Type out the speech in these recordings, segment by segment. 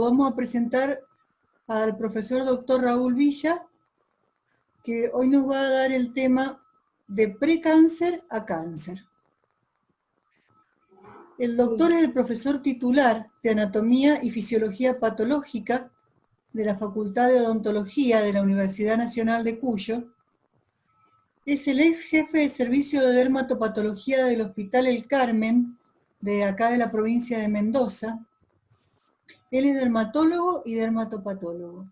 vamos a presentar al profesor doctor Raúl Villa, que hoy nos va a dar el tema de precáncer a cáncer. El doctor es el profesor titular de Anatomía y Fisiología Patológica de la Facultad de Odontología de la Universidad Nacional de Cuyo. Es el ex jefe de servicio de dermatopatología del Hospital El Carmen, de acá de la provincia de Mendoza. Él es dermatólogo y dermatopatólogo.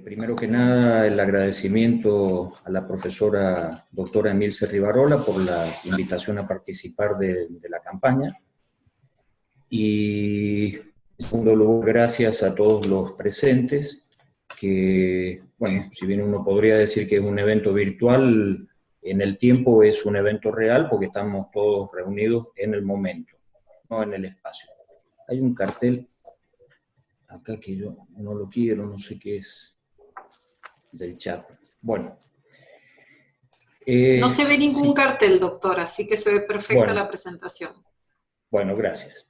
Primero que nada, el agradecimiento a la profesora doctora Emilce Rivarola por la invitación a participar de la campaña. Y en segundo lugar, gracias a todos los presentes, que, bueno, si bien uno podría decir que es un evento virtual, en el tiempo es un evento real porque estamos todos reunidos en el momento, no en el espacio. Hay un cartel acá que yo no lo quiero, no sé qué es, del chat. Bueno. No se ve ningún sí. cartel, doctor, así que se ve perfecta la presentación. Bueno, gracias.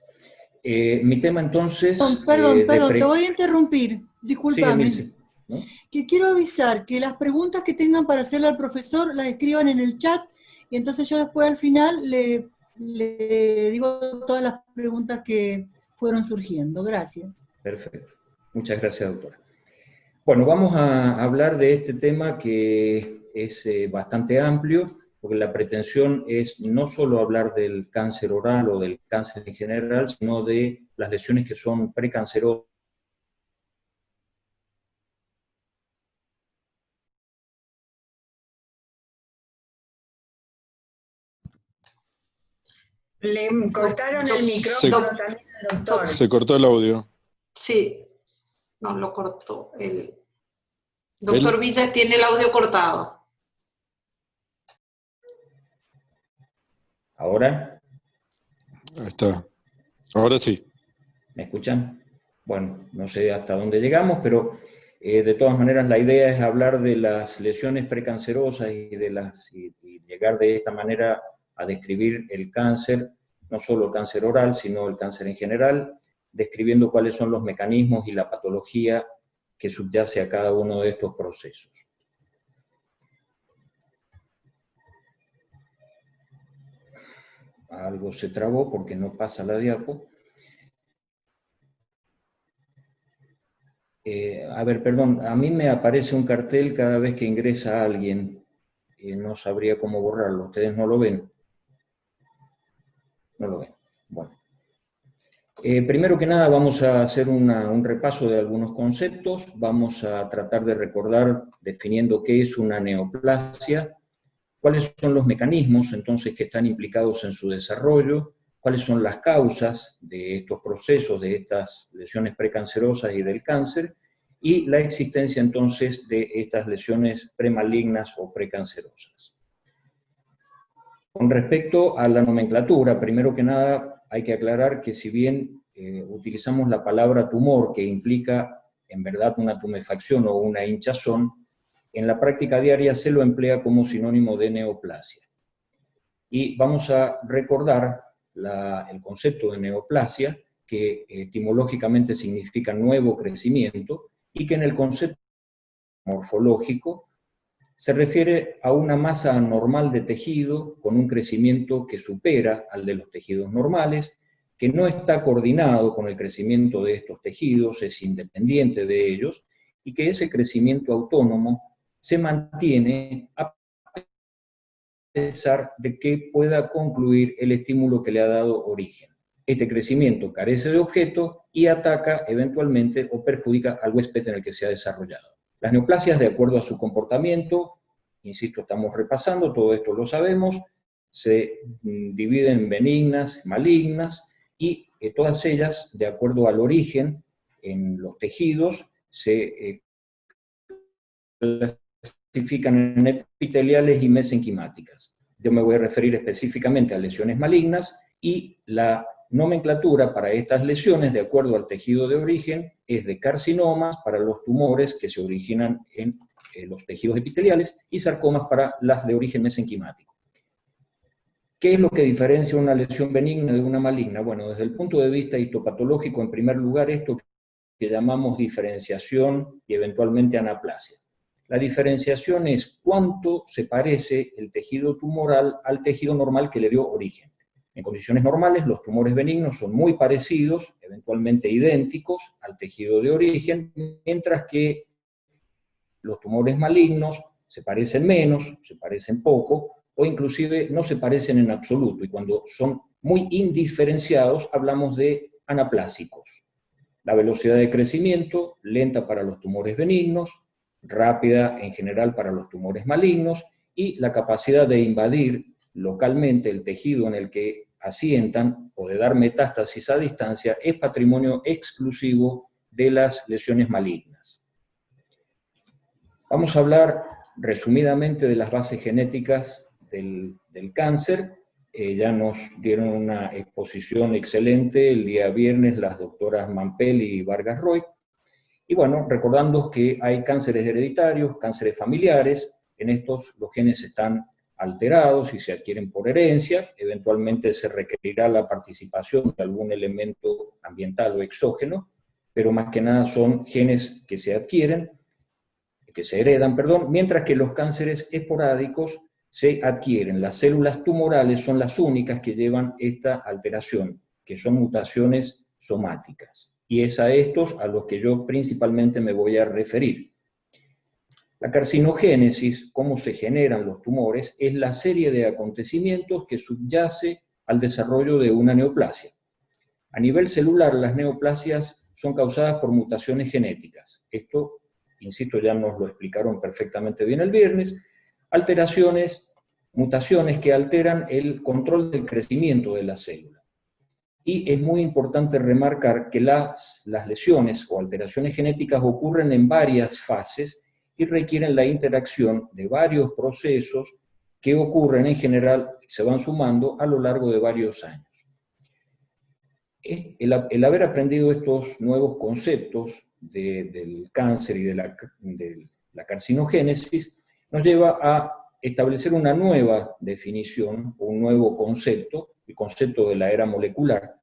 Mi tema entonces... Perdón, te voy a interrumpir, discúlpame. Sí, ¿no? Que quiero avisar que las preguntas que tengan para hacerle al profesor las escriban en el chat, y entonces yo después al final le digo todas las preguntas que fueron surgiendo. Gracias. Perfecto. Muchas gracias, doctora. Bueno, vamos a hablar de este tema que es bastante amplio, porque la pretensión es no solo hablar del cáncer oral o del cáncer en general, sino de las lesiones que son precancerosas. Le cortaron el micrófono también al doctor. Se cortó el audio. Sí, no lo cortó. El doctor Villa tiene el audio cortado. ¿Ahora? Ahí está. Ahora sí. ¿Me escuchan? Bueno, no sé hasta dónde llegamos, pero de todas maneras la idea es hablar de las lesiones precancerosas y llegar de esta manera a describir el cáncer, no solo el cáncer oral, sino el cáncer en general, describiendo cuáles son los mecanismos y la patología que subyace a cada uno de estos procesos. Algo se trabó porque no pasa la diapo. A ver, perdón, a mí me aparece un cartel cada vez que ingresa alguien. No sabría cómo borrarlo. ¿Ustedes no lo ven? No lo ven. Bueno. Primero que nada vamos a hacer un repaso de algunos conceptos. Vamos a tratar de recordar, definiendo qué es una neoplasia, cuáles son los mecanismos entonces que están implicados en su desarrollo, cuáles son las causas de estos procesos, de estas lesiones precancerosas y del cáncer, y la existencia entonces de estas lesiones premalignas o precancerosas. Con respecto a la nomenclatura, primero que nada hay que aclarar que si bien utilizamos la palabra tumor, que implica en verdad una tumefacción o una hinchazón, en la práctica diaria se lo emplea como sinónimo de neoplasia. Y vamos a recordar el concepto de neoplasia, que etimológicamente significa nuevo crecimiento, y que en el concepto morfológico se refiere a una masa anormal de tejido con un crecimiento que supera al de los tejidos normales, que no está coordinado con el crecimiento de estos tejidos, es independiente de ellos, y que ese crecimiento autónomo se mantiene a pesar de que pueda concluir el estímulo que le ha dado origen. Este crecimiento carece de objeto y ataca eventualmente o perjudica al huésped en el que se ha desarrollado. Las neoplasias, de acuerdo a su comportamiento, insisto, estamos repasando, todo esto lo sabemos, se dividen en benignas, malignas, y todas ellas, de acuerdo al origen en los tejidos, se clasifican en epiteliales y mesenquimáticas. Yo me voy a referir específicamente a lesiones malignas, y la nomenclatura para estas lesiones, de acuerdo al tejido de origen, es de carcinomas para los tumores que se originan en los tejidos epiteliales, y sarcomas para las de origen mesenquimático. ¿Qué es lo que diferencia una lesión benigna de una maligna? Bueno, desde el punto de vista histopatológico, en primer lugar, esto que llamamos diferenciación y eventualmente anaplasia. La diferenciación es cuánto se parece el tejido tumoral al tejido normal que le dio origen. En condiciones normales, los tumores benignos son muy parecidos, eventualmente idénticos, al tejido de origen, mientras que los tumores malignos se parecen menos, se parecen poco, o inclusive no se parecen en absoluto, y cuando son muy indiferenciados hablamos de anaplásicos. La velocidad de crecimiento, lenta para los tumores benignos, rápida en general para los tumores malignos, y la capacidad de invadir localmente el tejido en el que asientan o de dar metástasis a distancia es patrimonio exclusivo de las lesiones malignas. Vamos a hablar resumidamente de las bases genéticas del cáncer. Ya nos dieron una exposición excelente el día viernes las doctoras Mampelli y Vargas Roy. Y bueno, recordando que hay cánceres hereditarios, cánceres familiares, en estos los genes están alterados y se adquieren por herencia, eventualmente se requerirá la participación de algún elemento ambiental o exógeno, pero más que nada son genes que se adquieren, que se heredan, perdón, mientras que los cánceres esporádicos se adquieren. Las células tumorales son las únicas que llevan esta alteración, que son mutaciones somáticas. Y es a estos a los que yo principalmente me voy a referir. La carcinogénesis, cómo se generan los tumores, es la serie de acontecimientos que subyace al desarrollo de una neoplasia. A nivel celular, las neoplasias son causadas por mutaciones genéticas. Esto, insisto, ya nos lo explicaron perfectamente bien el viernes. Alteraciones, mutaciones que alteran el control del crecimiento de la célula. Y es muy importante remarcar que las lesiones o alteraciones genéticas ocurren en varias fases y requieren la interacción de varios procesos que ocurren en general, se van sumando a lo largo de varios años. El haber aprendido estos nuevos conceptos del cáncer y de la carcinogénesis nos lleva a establecer una nueva definición, un nuevo concepto, el concepto de la era molecular.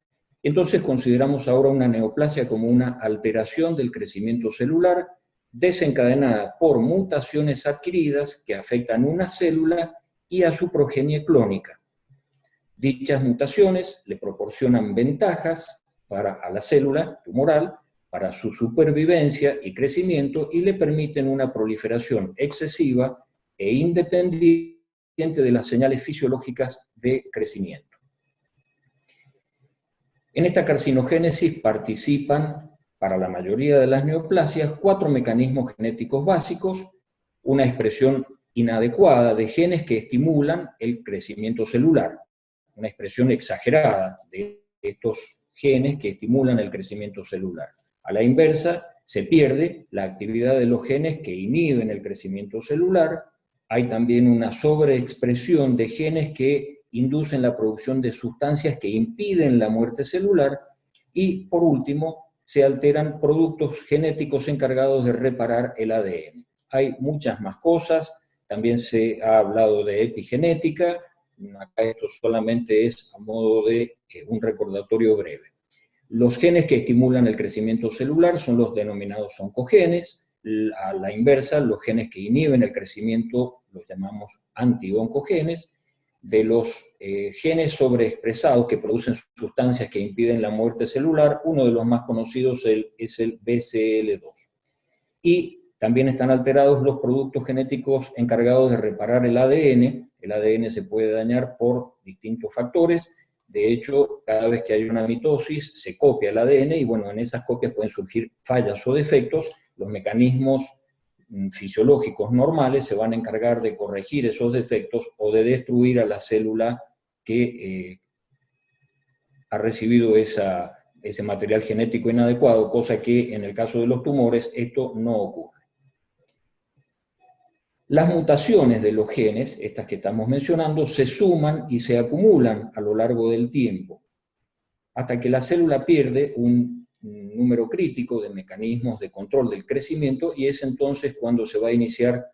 Entonces consideramos ahora una neoplasia como una alteración del crecimiento celular desencadenada por mutaciones adquiridas que afectan una célula y a su progenie clónica. Dichas mutaciones le proporcionan ventajas a la célula tumoral para su supervivencia y crecimiento y le permiten una proliferación excesiva e independiente de las señales fisiológicas de crecimiento. En esta carcinogénesis participan, para la mayoría de las neoplasias, 4 mecanismos genéticos básicos, una expresión inadecuada de genes que estimulan el crecimiento celular, una expresión exagerada de estos genes que estimulan el crecimiento celular. A la inversa, se pierde la actividad de los genes que inhiben el crecimiento celular. Hay también una sobreexpresión de genes que inducen la producción de sustancias que impiden la muerte celular, y por último, se alteran productos genéticos encargados de reparar el ADN. Hay muchas más cosas, también se ha hablado de epigenética, acá esto solamente es a modo de un recordatorio breve. Los genes que estimulan el crecimiento celular son los denominados oncogenes, a la inversa, los genes que inhiben el crecimiento los llamamos anti-oncogenes. De los genes sobreexpresados que producen sustancias que impiden la muerte celular, uno de los más conocidos es el BCL2. Y también están alterados los productos genéticos encargados de reparar el ADN. El ADN se puede dañar por distintos factores. De hecho, cada vez que hay una mitosis, se copia el ADN y bueno, en esas copias pueden surgir fallas o defectos. Los mecanismos fisiológicos normales se van a encargar de corregir esos defectos o de destruir a la célula que ha recibido ese material genético inadecuado, cosa que en el caso de los tumores esto no ocurre. Las mutaciones de los genes, estas que estamos mencionando, se suman y se acumulan a lo largo del tiempo, hasta que la célula pierde un número crítico de mecanismos de control del crecimiento, y es entonces cuando se va a iniciar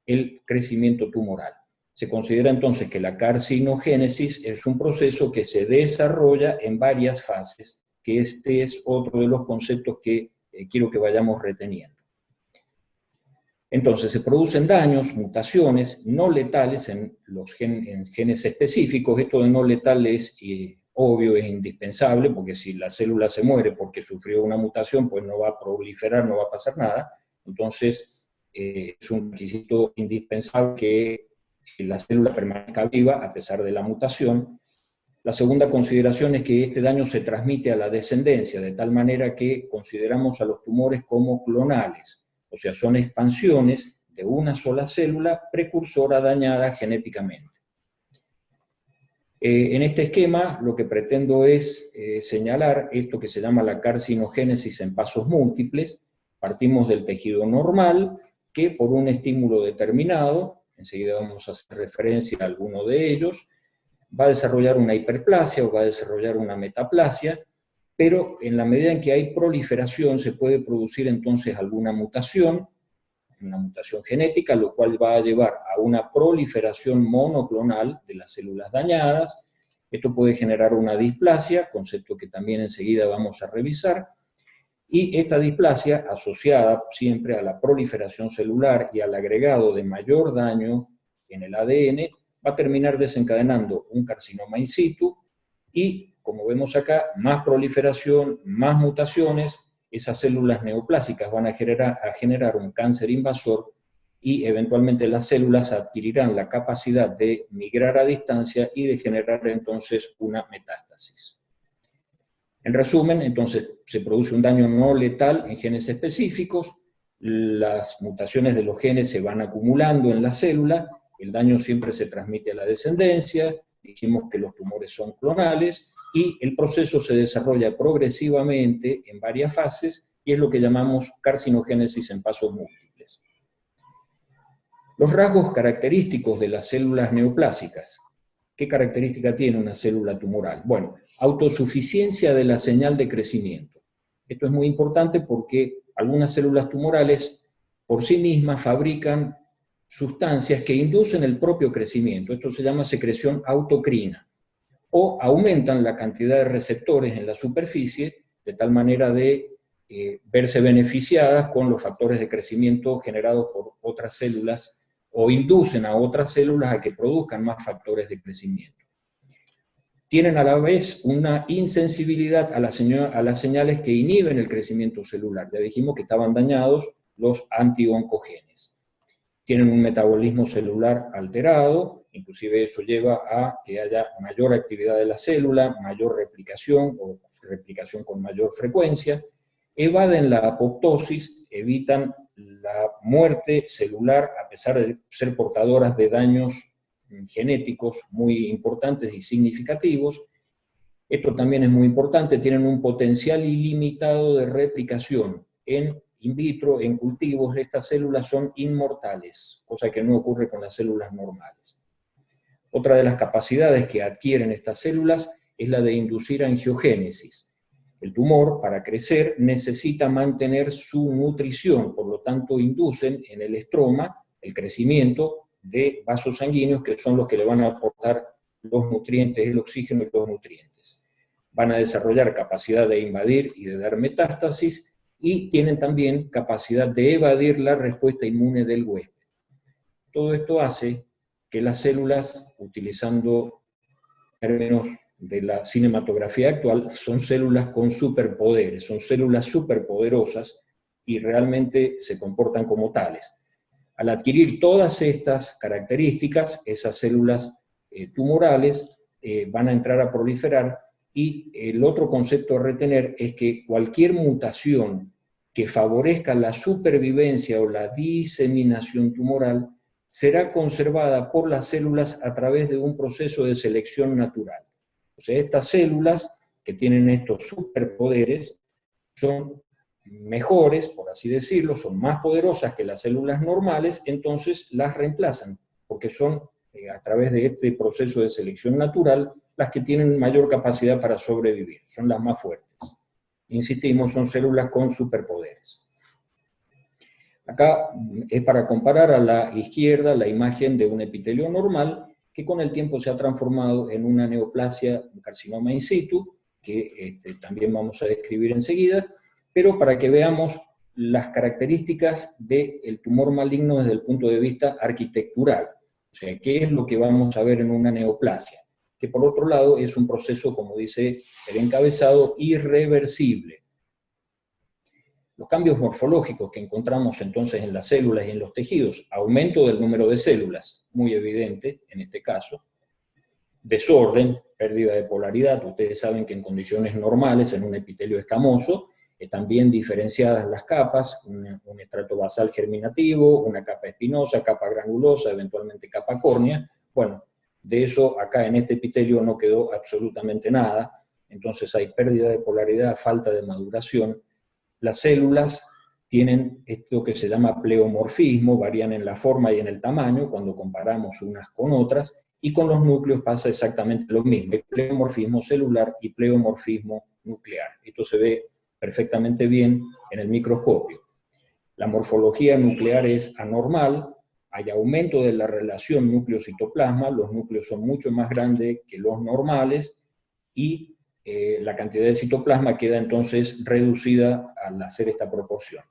el crecimiento tumoral. Se considera entonces que la carcinogénesis es un proceso que se desarrolla en varias fases, que este es otro de los conceptos que quiero que vayamos reteniendo. Entonces, se producen daños, mutaciones no letales en genes específicos. Esto de no letal es obvio, es indispensable, porque si la célula se muere porque sufrió una mutación, pues no va a proliferar, no va a pasar nada. Entonces, es un requisito indispensable que la célula permanezca viva a pesar de la mutación. La segunda consideración es que este daño se transmite a la descendencia, de tal manera que consideramos a los tumores como clonales, o sea, son expansiones de una sola célula precursora dañada genéticamente. En este esquema lo que pretendo es señalar esto que se llama la carcinogénesis en pasos múltiples. Partimos del tejido normal, que por un estímulo determinado, enseguida vamos a hacer referencia a alguno de ellos, va a desarrollar una hiperplasia o va a desarrollar una metaplasia, pero en la medida en que hay proliferación se puede producir entonces alguna mutación, una mutación genética, lo cual va a llevar a una proliferación monoclonal de las células dañadas. Esto puede generar una displasia, concepto que también enseguida vamos a revisar, y esta displasia, asociada siempre a la proliferación celular y al agregado de mayor daño en el ADN, va a terminar desencadenando un carcinoma in situ y, como vemos acá, más proliferación, más mutaciones, esas células neoplásicas van a generar un cáncer invasor y eventualmente las células adquirirán la capacidad de migrar a distancia y de generar entonces una metástasis. En resumen, entonces, se produce un daño no letal en genes específicos, las mutaciones de los genes se van acumulando en la célula, el daño siempre se transmite a la descendencia, dijimos que los tumores son clonales, y el proceso se desarrolla progresivamente en varias fases, y es lo que llamamos carcinogénesis en pasos múltiples. Los rasgos característicos de las células neoplásicas. ¿Qué característica tiene una célula tumoral? Bueno, autosuficiencia de la señal de crecimiento. Esto es muy importante porque algunas células tumorales por sí mismas fabrican sustancias que inducen el propio crecimiento. Esto se llama secreción autocrina. O aumentan la cantidad de receptores en la superficie de tal manera de verse beneficiadas con los factores de crecimiento generados por otras células o inducen a otras células a que produzcan más factores de crecimiento. Tienen a la vez una insensibilidad a las señales que inhiben el crecimiento celular. Ya dijimos que estaban dañados los antioncogenes. Tienen un metabolismo celular alterado, inclusive eso lleva a que haya mayor actividad de la célula, mayor replicación o replicación con mayor frecuencia, evaden la apoptosis, evitan la muerte celular a pesar de ser portadoras de daños genéticos muy importantes y significativos. Esto también es muy importante, tienen un potencial ilimitado de replicación. En in vitro, en cultivos, estas células son inmortales, cosa que no ocurre con las células normales. Otra de las capacidades que adquieren estas células es la de inducir angiogénesis. El tumor, para crecer, necesita mantener su nutrición, por lo tanto inducen en el estroma el crecimiento de vasos sanguíneos que son los que le van a aportar los nutrientes, el oxígeno y los nutrientes. Van a desarrollar capacidad de invadir y de dar metástasis y tienen también capacidad de evadir la respuesta inmune del huésped. Todo esto hace que las células, utilizando términos de la cinematografía actual, son células con superpoderes, son células superpoderosas y realmente se comportan como tales. Al adquirir todas estas características, esas células tumorales van a entrar a proliferar, y el otro concepto a retener es que cualquier mutación que favorezca la supervivencia o la diseminación tumoral será conservada por las células a través de un proceso de selección natural. O sea, estas células que tienen estos superpoderes son mejores, por así decirlo, son más poderosas que las células normales, entonces las reemplazan, porque son a través de este proceso de selección natural las que tienen mayor capacidad para sobrevivir, son las más fuertes. Insistimos, son células con superpoderes. Acá es para comparar a la izquierda la imagen de un epitelio normal que con el tiempo se ha transformado en una neoplasia, un carcinoma in situ, que también vamos a describir enseguida, pero para que veamos las características del tumor maligno desde el punto de vista arquitectural. O sea, ¿qué es lo que vamos a ver en una neoplasia? Que por otro lado es un proceso, como dice el encabezado, irreversible. Los cambios morfológicos que encontramos entonces en las células y en los tejidos, aumento del número de células, muy evidente en este caso, desorden, pérdida de polaridad. Ustedes saben que en condiciones normales, en un epitelio escamoso, están bien diferenciadas las capas, un estrato basal germinativo, una capa espinosa, capa granulosa, eventualmente capa córnea. Bueno, de eso acá en este epitelio no quedó absolutamente nada, entonces hay pérdida de polaridad, falta de maduración. Las células tienen esto que se llama pleomorfismo, varían en la forma y en el tamaño cuando comparamos unas con otras, y con los núcleos pasa exactamente lo mismo, hay pleomorfismo celular y pleomorfismo nuclear. Esto se ve perfectamente bien en el microscopio. La morfología nuclear es anormal, hay aumento de la relación núcleo-citoplasma, los núcleos son mucho más grandes que los normales, y la cantidad de citoplasma queda entonces reducida al hacer esta proporción.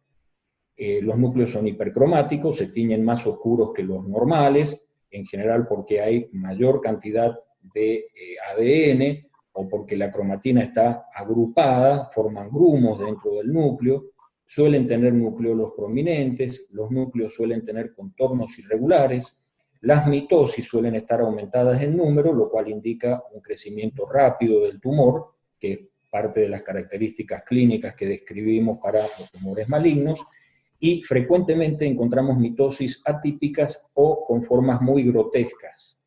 Los núcleos son hipercromáticos, se tiñen más oscuros que los normales, en general porque hay mayor cantidad de ADN, o porque la cromatina está agrupada, forman grumos dentro del núcleo, suelen tener nucleolos prominentes, los núcleos suelen tener contornos irregulares, las mitosis suelen estar aumentadas en número, lo cual indica un crecimiento rápido del tumor, que es parte de las características clínicas que describimos para los tumores malignos, y frecuentemente encontramos mitosis atípicas o con formas muy grotescas.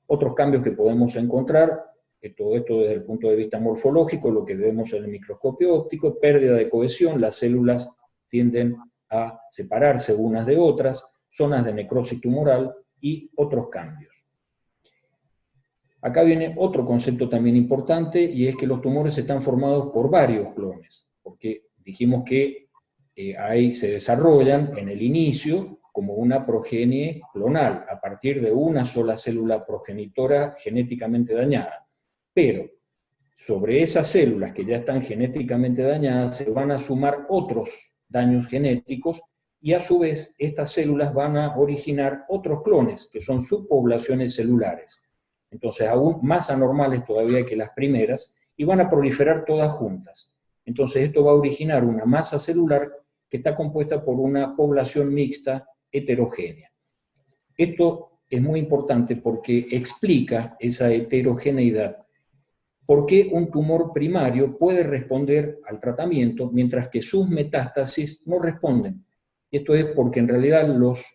Otros cambios que podemos encontrar, todo esto desde el punto de vista morfológico, lo que vemos en el microscopio óptico, pérdida de cohesión, las células tienden a separarse unas de otras, zonas de necrosis tumoral y otros cambios. Acá viene otro concepto también importante, y es que los tumores están formados por varios clones, porque dijimos que ahí se desarrollan en el inicio como una progenie clonal, a partir de una sola célula progenitora genéticamente dañada. Pero sobre esas células que ya están genéticamente dañadas se van a sumar otros daños genéticos, y a su vez estas células van a originar otros clones, que son subpoblaciones celulares. Entonces aún más anormales todavía que las primeras, y van a proliferar todas juntas. Entonces esto va a originar una masa celular que está compuesta por una población mixta heterogénea. Esto es muy importante porque explica esa heterogeneidad. ¿Por qué un tumor primario puede responder al tratamiento mientras que sus metástasis no responden? Esto es porque en realidad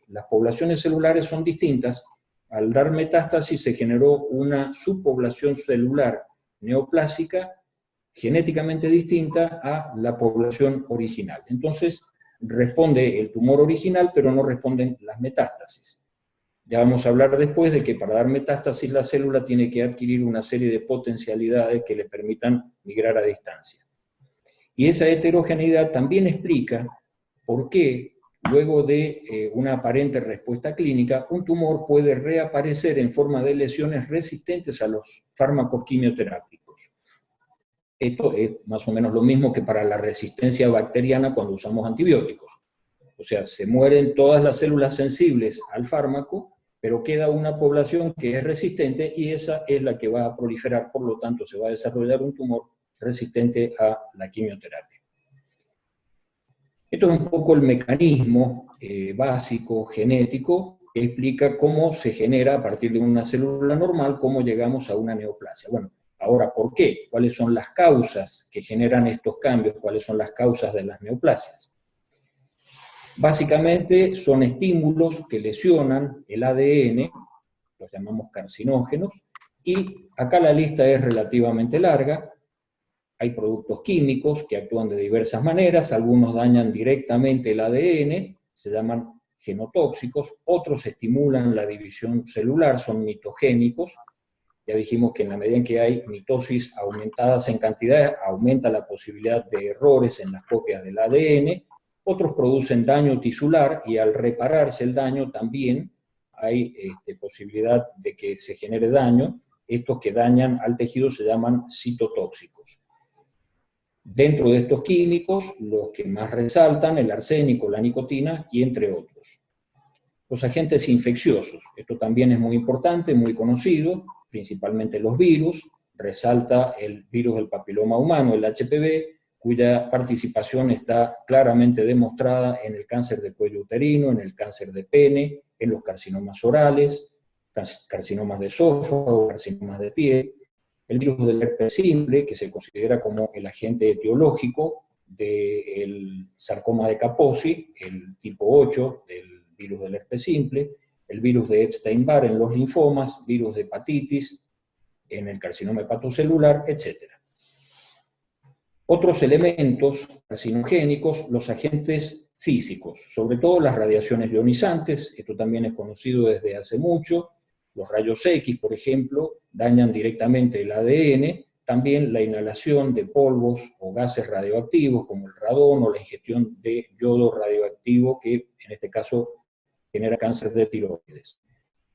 las poblaciones celulares son distintas. Al dar metástasis se generó una subpoblación celular neoplásica genéticamente distinta a la población original. Entonces, responde el tumor original, pero no responden las metástasis. Ya vamos a hablar después de que para dar metástasis la célula tiene que adquirir una serie de potencialidades que le permitan migrar a distancia. Y esa heterogeneidad también explica por qué, luego de una aparente respuesta clínica, un tumor puede reaparecer en forma de lesiones resistentes a los fármacos quimioterápicos. Esto es más o menos lo mismo que para la resistencia bacteriana cuando usamos antibióticos. O sea, se mueren todas las células sensibles al fármaco, pero queda una población que es resistente, y esa es la que va a proliferar, por lo tanto se va a desarrollar un tumor resistente a la quimioterapia. Esto es un poco el mecanismo básico, genético, que explica cómo se genera a partir de una célula normal, cómo llegamos a una neoplasia. Bueno, ahora, ¿por qué? ¿Cuáles son las causas que generan estos cambios? ¿Cuáles son las causas de las neoplasias? Básicamente son estímulos que lesionan el ADN, los llamamos carcinógenos, y acá la lista es relativamente larga. Hay productos químicos que actúan de diversas maneras, algunos dañan directamente el ADN, se llaman genotóxicos, otros estimulan la división celular, son mitogénicos. Ya dijimos que en la medida en que hay mitosis aumentadas en cantidad, aumenta la posibilidad de errores en las copias del ADN. Otros producen daño tisular, y al repararse el daño también hay posibilidad de que se genere daño. Estos que dañan al tejido se llaman citotóxicos. Dentro de estos químicos, los que más resaltan, el arsénico, la nicotina y entre otros. Los agentes infecciosos, esto también es muy importante, muy conocido, principalmente los virus, resalta el virus del papiloma humano, el HPV, cuya participación está claramente demostrada en el cáncer de cuello uterino, en el cáncer de pene, en los carcinomas orales, carcinomas de esófago, carcinomas de piel, el virus del herpes simple, que se considera como el agente etiológico del sarcoma de Kaposi, el tipo 8 del virus del herpes simple, el virus de Epstein-Barr en los linfomas, virus de hepatitis en el carcinoma hepatocelular, etc. Otros elementos carcinogénicos, los agentes físicos, sobre todo las radiaciones ionizantes, esto también es conocido desde hace mucho, los rayos X, por ejemplo, dañan directamente el ADN, también la inhalación de polvos o gases radioactivos como el radón o la ingestión de yodo radioactivo que en este caso genera cáncer de tiroides.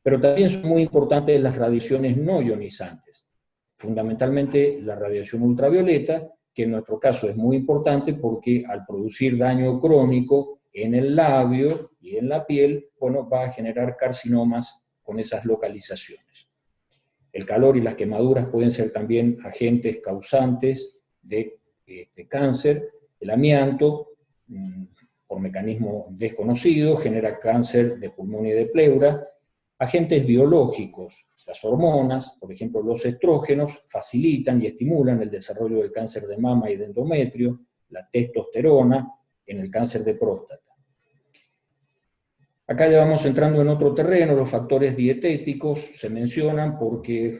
Pero también son muy importantes las radiaciones no ionizantes, fundamentalmente la radiación ultravioleta, que en nuestro caso es muy importante porque al producir daño crónico en el labio y en la piel, bueno, va a generar carcinomas con esas localizaciones. El calor y las quemaduras pueden ser también agentes causantes de cáncer. El amianto, por mecanismo desconocido, genera cáncer de pulmón y de pleura. Agentes biológicos, las hormonas, por ejemplo los estrógenos, facilitan y estimulan el desarrollo del cáncer de mama y de endometrio, la testosterona en el cáncer de próstata. Acá ya vamos entrando en otro terreno, los factores dietéticos se mencionan porque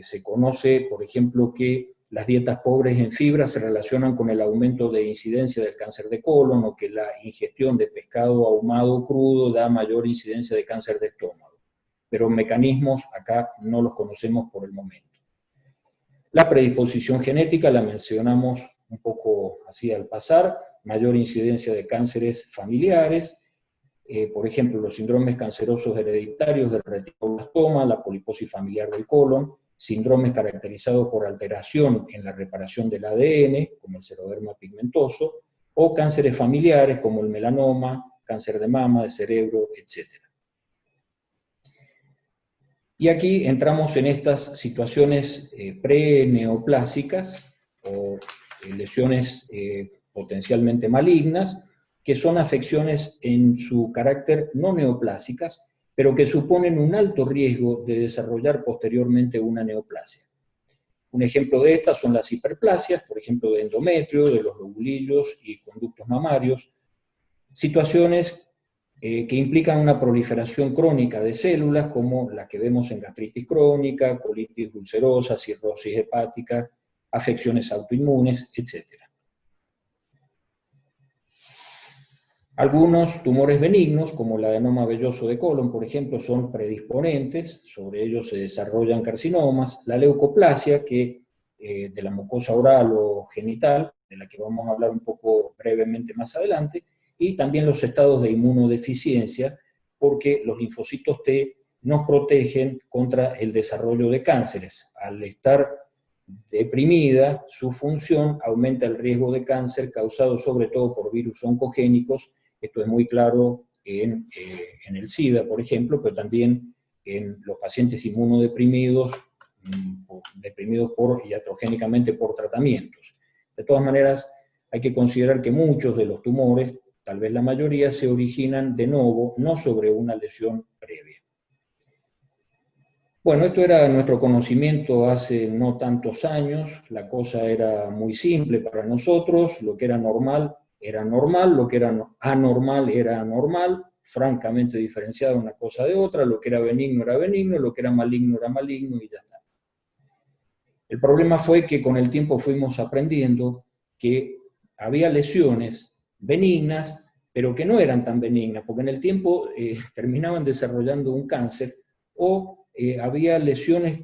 se conoce, por ejemplo, que las dietas pobres en fibra se relacionan con el aumento de incidencia del cáncer de colon, o que la ingestión de pescado ahumado crudo da mayor incidencia de cáncer de estómago. Pero mecanismos acá no los conocemos por el momento. La predisposición genética la mencionamos un poco así al pasar, mayor incidencia de cánceres familiares, por ejemplo, los síndromes cancerosos hereditarios del retinoblastoma, la poliposis familiar del colon, síndromes caracterizados por alteración en la reparación del ADN, como el seroderma pigmentoso, o cánceres familiares como el melanoma, cáncer de mama, de cerebro, etc. Y aquí entramos en estas situaciones pre-neoplásicas, o lesiones potencialmente malignas, que son afecciones en su carácter no neoplásicas, pero que suponen un alto riesgo de desarrollar posteriormente una neoplasia. Un ejemplo de estas son las hiperplasias, por ejemplo de endometrio, de los lobulillos y conductos mamarios, situaciones que implican una proliferación crónica de células como la que vemos en gastritis crónica, colitis ulcerosa, cirrosis hepática, afecciones autoinmunes, etc. Algunos tumores benignos, como el adenoma velloso de colon, por ejemplo, son predisponentes, sobre ellos se desarrollan carcinomas. La leucoplasia, de la mucosa oral o genital, de la que vamos a hablar un poco brevemente más adelante, y también los estados de inmunodeficiencia, porque los linfocitos T nos protegen contra el desarrollo de cánceres. Al estar deprimida, su función aumenta el riesgo de cáncer causado sobre todo por virus oncogénicos. Esto es muy claro en el SIDA, por ejemplo, pero también en los pacientes inmunodeprimidos, deprimidos iatrogénicamente por tratamientos. De todas maneras, hay que considerar que muchos de los tumores, tal vez la mayoría, se originan de novo, no sobre una lesión previa. Bueno, esto era nuestro conocimiento hace no tantos años, la cosa era muy simple para nosotros, lo que era normal, lo que era anormal era anormal, francamente diferenciado una cosa de otra, lo que era benigno, lo que era maligno y ya está. El problema fue que con el tiempo fuimos aprendiendo que había lesiones benignas, pero que no eran tan benignas, porque en el tiempo terminaban desarrollando un cáncer, o había lesiones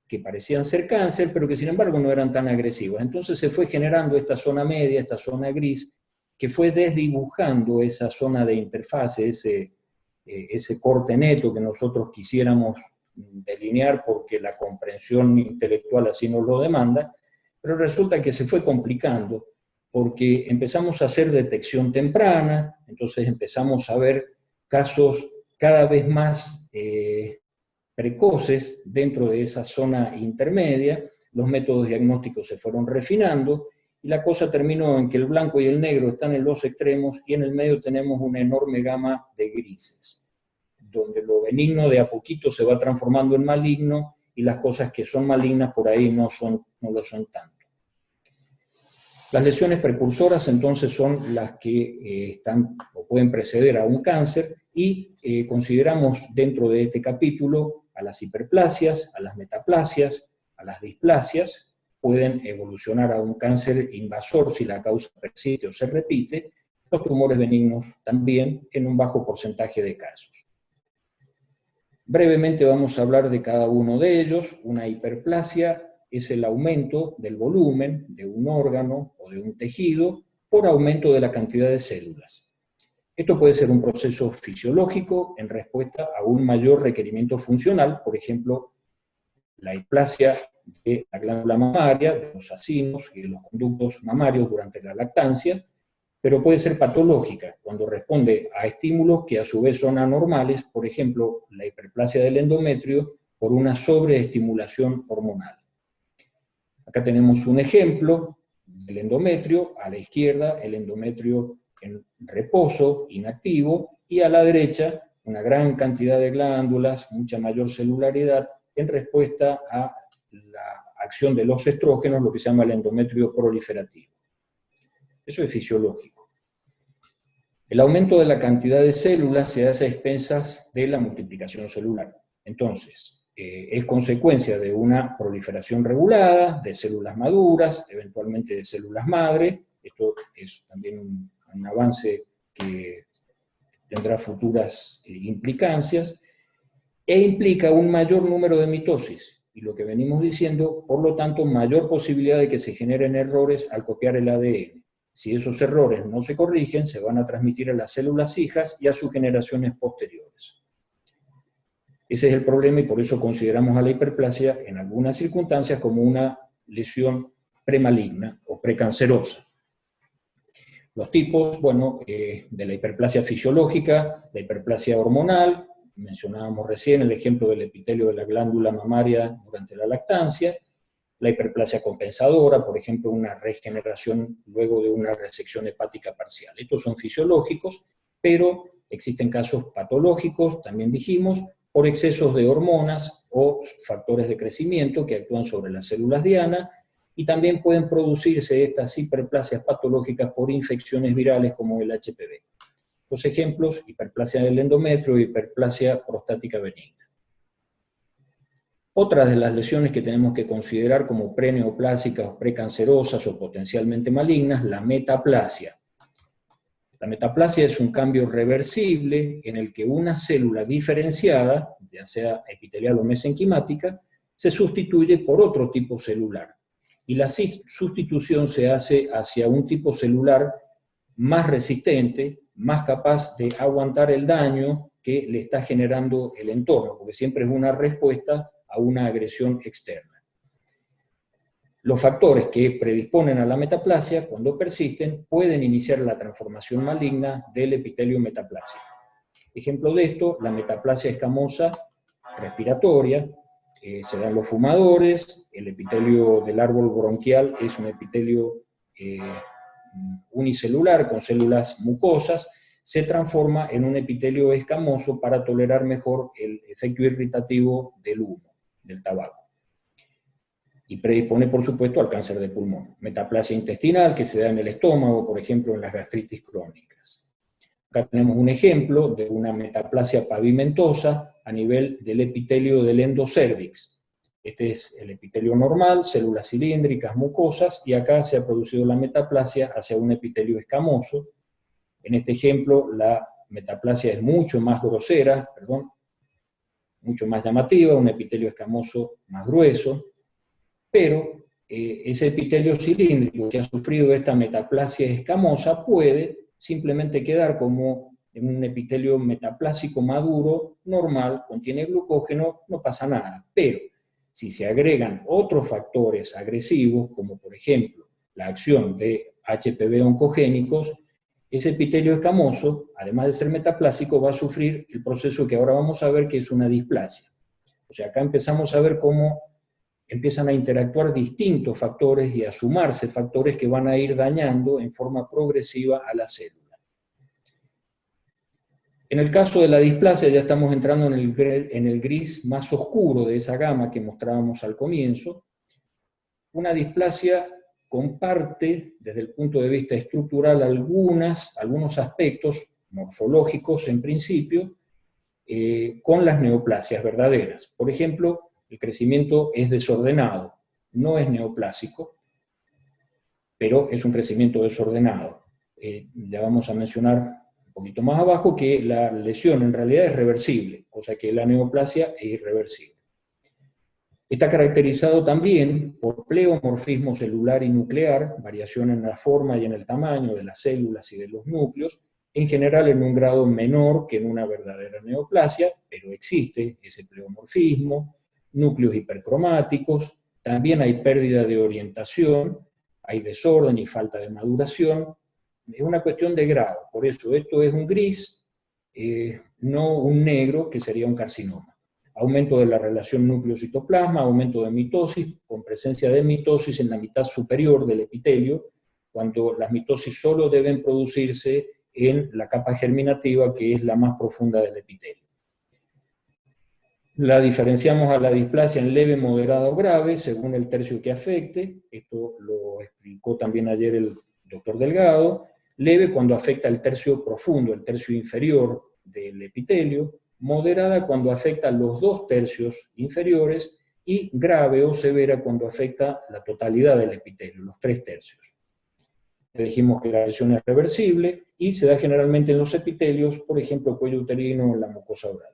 que parecían ser cáncer, pero que sin embargo no eran tan agresivas. Entonces se fue generando esta zona media, esta zona gris, que fue desdibujando esa zona de interfase, ese corte neto que nosotros quisiéramos delinear porque la comprensión intelectual así nos lo demanda, pero resulta que se fue complicando, porque empezamos a hacer detección temprana, entonces empezamos a ver casos cada vez más precoces dentro de esa zona intermedia, los métodos diagnósticos se fueron refinando, y la cosa terminó en que el blanco y el negro están en los extremos, y en el medio tenemos una enorme gama de grises, donde lo benigno de a poquito se va transformando en maligno, y las cosas que son malignas por ahí no lo son tanto. Las lesiones precursoras entonces son las que están o pueden preceder a un cáncer, y consideramos dentro de este capítulo a las hiperplasias, a las metaplasias, a las displasias. Pueden evolucionar a un cáncer invasor si la causa persiste o se repite, los tumores benignos también en un bajo porcentaje de casos. Brevemente vamos a hablar de cada uno de ellos. Una hiperplasia es el aumento del volumen de un órgano o de un tejido por aumento de la cantidad de células. Esto puede ser un proceso fisiológico en respuesta a un mayor requerimiento funcional, por ejemplo, la hiperplasia de la glándula mamaria, de los acinos y de los conductos mamarios durante la lactancia, pero puede ser patológica cuando responde a estímulos que a su vez son anormales, por ejemplo, la hiperplasia del endometrio por una sobreestimulación hormonal. Acá tenemos un ejemplo del endometrio, a la izquierda el endometrio en reposo, inactivo, y a la derecha una gran cantidad de glándulas, mucha mayor celularidad, en respuesta a la acción de los estrógenos, lo que se llama el endometrio proliferativo. Eso es fisiológico. El aumento de la cantidad de células se hace a expensas de la multiplicación celular. Entonces, es consecuencia de una proliferación regulada, de células maduras, eventualmente de células madre. Esto es también un avance que tendrá futuras implicancias, e implica un mayor número de mitosis, y lo que venimos diciendo, por lo tanto, mayor posibilidad de que se generen errores al copiar el ADN. Si esos errores no se corrigen, se van a transmitir a las células hijas y a sus generaciones posteriores. Ese es el problema, y por eso consideramos a la hiperplasia en algunas circunstancias como una lesión premaligna o precancerosa. Los tipos, bueno, de la hiperplasia fisiológica, la hiperplasia hormonal, mencionábamos recién el ejemplo del epitelio de la glándula mamaria durante la lactancia, la hiperplasia compensadora, por ejemplo, una regeneración luego de una resección hepática parcial. Estos son fisiológicos, pero existen casos patológicos, también dijimos, por excesos de hormonas o factores de crecimiento que actúan sobre las células diana, y también pueden producirse estas hiperplasias patológicas por infecciones virales como el HPV. Los ejemplos: hiperplasia del endometrio y hiperplasia prostática benigna. Otras de las lesiones que tenemos que considerar como preneoplásicas o precancerosas o potencialmente malignas, la metaplasia. La metaplasia es un cambio reversible en el que una célula diferenciada, ya sea epitelial o mesenquimática, se sustituye por otro tipo celular. Y la sustitución se hace hacia un tipo celular más resistente, más capaz de aguantar el daño que le está generando el entorno, porque siempre es una respuesta a una agresión externa. Los factores que predisponen a la metaplasia, cuando persisten, pueden iniciar la transformación maligna del epitelio metaplásico. Ejemplo de esto, la metaplasia escamosa respiratoria, se dan los fumadores, el epitelio del árbol bronquial es un epitelio unicelular con células mucosas, se transforma en un epitelio escamoso para tolerar mejor el efecto irritativo del humo, del tabaco. Y predispone, por supuesto, al cáncer de pulmón. Metaplasia intestinal, que se da en el estómago, por ejemplo, en las gastritis crónicas. Acá tenemos un ejemplo de una metaplasia pavimentosa a nivel del epitelio del endocérvix. Este es el epitelio normal, células cilíndricas, mucosas, y acá se ha producido la metaplasia hacia un epitelio escamoso. En este ejemplo, la metaplasia es mucho más grosera, mucho más llamativa, un epitelio escamoso más grueso, pero ese epitelio cilíndrico que ha sufrido esta metaplasia escamosa puede simplemente quedar como un epitelio metaplásico maduro, normal, contiene glucógeno, no pasa nada. Pero Si se agregan otros factores agresivos, como por ejemplo la acción de HPV oncogénicos, ese epitelio escamoso, además de ser metaplásico, va a sufrir el proceso que ahora vamos a ver, que es una displasia. O sea, acá empezamos a ver cómo empiezan a interactuar distintos factores y a sumarse factores que van a ir dañando en forma progresiva a la célula. En el caso de la displasia ya estamos entrando en el gris más oscuro de esa gama que mostrábamos al comienzo. Una displasia comparte, desde el punto de vista estructural, algunos aspectos morfológicos en principio, con las neoplasias verdaderas. Por ejemplo, el crecimiento es desordenado, no es neoplásico, pero es un crecimiento desordenado. Ya vamos a mencionar un poquito más abajo que la lesión en realidad es reversible, cosa que la neoplasia es irreversible. Está caracterizado también por pleomorfismo celular y nuclear, variación en la forma y en el tamaño de las células y de los núcleos, en general en un grado menor que en una verdadera neoplasia, pero existe ese pleomorfismo, núcleos hipercromáticos, también hay pérdida de orientación, hay desorden y falta de maduración, es una cuestión de grado, por eso esto es un gris, no un negro que sería un carcinoma. Aumento de la relación núcleo-citoplasma, aumento de mitosis, con presencia de mitosis en la mitad superior del epitelio, cuando las mitosis solo deben producirse en la capa germinativa, que es la más profunda del epitelio. La diferenciamos a la displasia en leve, moderada o grave, según el tercio que afecte. Esto lo explicó también ayer el doctor Delgado. Leve cuando afecta el tercio profundo, el tercio inferior del epitelio. Moderada cuando afecta los 2 tercios inferiores, y grave o severa cuando afecta la totalidad del epitelio, los 3 tercios. Dijimos que la lesión es reversible y se da generalmente en los epitelios, por ejemplo, cuello uterino o en la mucosa oral.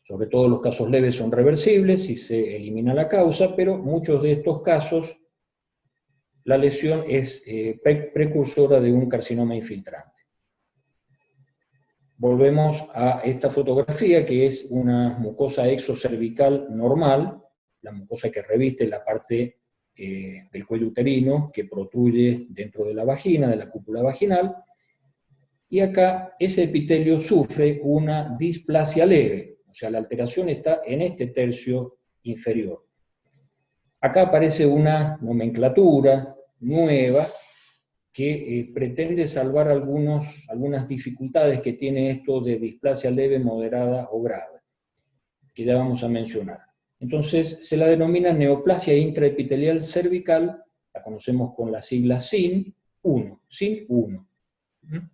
Sobre todo los casos leves son reversibles si se elimina la causa, pero muchos de estos casos la lesión es precursora de un carcinoma infiltrante. Volvemos a esta fotografía, que es una mucosa exocervical normal, la mucosa que reviste la parte del cuello uterino, que protruye dentro de la vagina, de la cúpula vaginal, y acá ese epitelio sufre una displasia leve, o sea, la alteración está en este tercio inferior. Acá aparece una nomenclatura nueva, que pretende salvar algunas dificultades que tiene esto de displasia leve, moderada o grave, que ya vamos a mencionar. Entonces, se la denomina neoplasia intraepitelial cervical, la conocemos con la sigla SIN-1, SIN-1.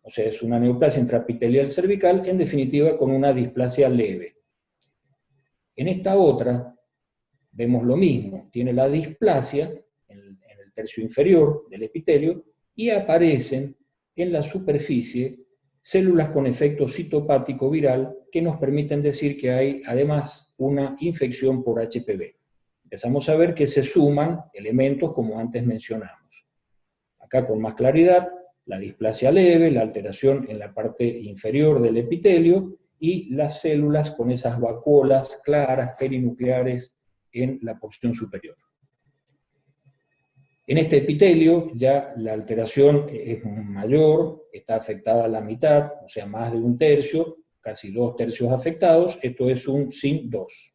O sea, es una neoplasia intraepitelial cervical, en definitiva, con una displasia leve. En esta otra, vemos lo mismo, tiene la displasia en el tercio inferior del epitelio, y aparecen en la superficie células con efecto citopático viral que nos permiten decir que hay además una infección por HPV. Empezamos a ver que se suman elementos como antes mencionamos. Acá con más claridad, la displasia leve, la alteración en la parte inferior del epitelio y las células con esas vacuolas claras perinucleares en la porción superior. En este epitelio ya la alteración es mayor, está afectada a la mitad, o sea, más de 1 tercio, casi 2 tercios afectados, esto es un SIN-2.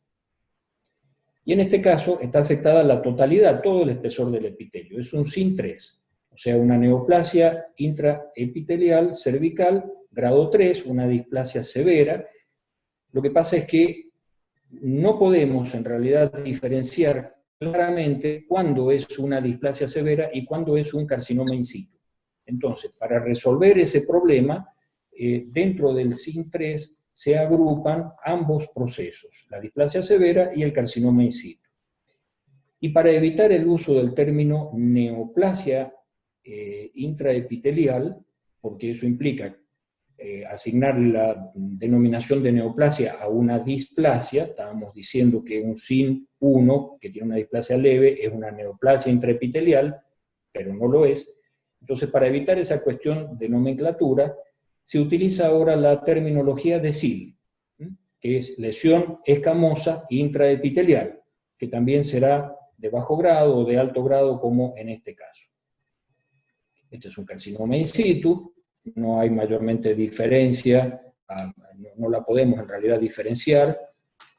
Y en este caso está afectada la totalidad, todo el espesor del epitelio, es un SIN-3, o sea, una neoplasia intraepitelial cervical, grado 3, una displasia severa. Lo que pasa es que no podemos en realidad diferenciar claramente cuándo es una displasia severa y cuándo es un carcinoma in situ. Entonces, para resolver ese problema, dentro del SIN-3 se agrupan ambos procesos, la displasia severa y el carcinoma in situ. Y para evitar el uso del término neoplasia intraepitelial, porque eso implica asignar la denominación de neoplasia a una displasia, estábamos diciendo que un SIN-1, que tiene una displasia leve, es una neoplasia intraepitelial, pero no lo es. Entonces, para evitar esa cuestión de nomenclatura, se utiliza ahora la terminología de SIL, que es lesión escamosa intraepitelial, que también será de bajo grado o de alto grado, como en este caso. Este es un carcinoma in situ, no hay mayormente diferencia, no la podemos en realidad diferenciar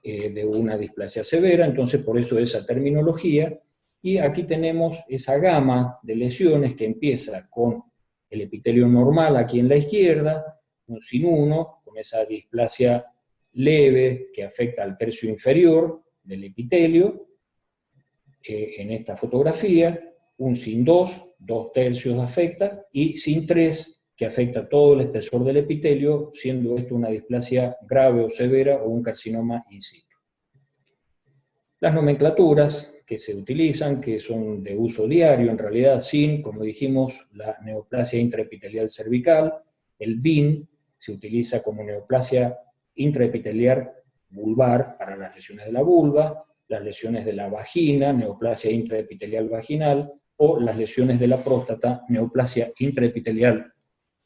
de una displasia severa, entonces por eso esa terminología. Y aquí tenemos esa gama de lesiones que empieza con el epitelio normal aquí en la izquierda, un sin 1, con esa displasia leve que afecta al tercio inferior del epitelio, en esta fotografía, un sin 2, 2/3 afecta, y sin 3, que afecta todo el espesor del epitelio, siendo esto una displasia grave o severa o un carcinoma in situ. Las nomenclaturas que se utilizan, que son de uso diario, en realidad sin, como dijimos, la neoplasia intraepitelial cervical, el BIN se utiliza como neoplasia intraepiteliar vulvar para las lesiones de la vulva, las lesiones de la vagina, neoplasia intraepitelial vaginal, o las lesiones de la próstata, neoplasia intraepitelial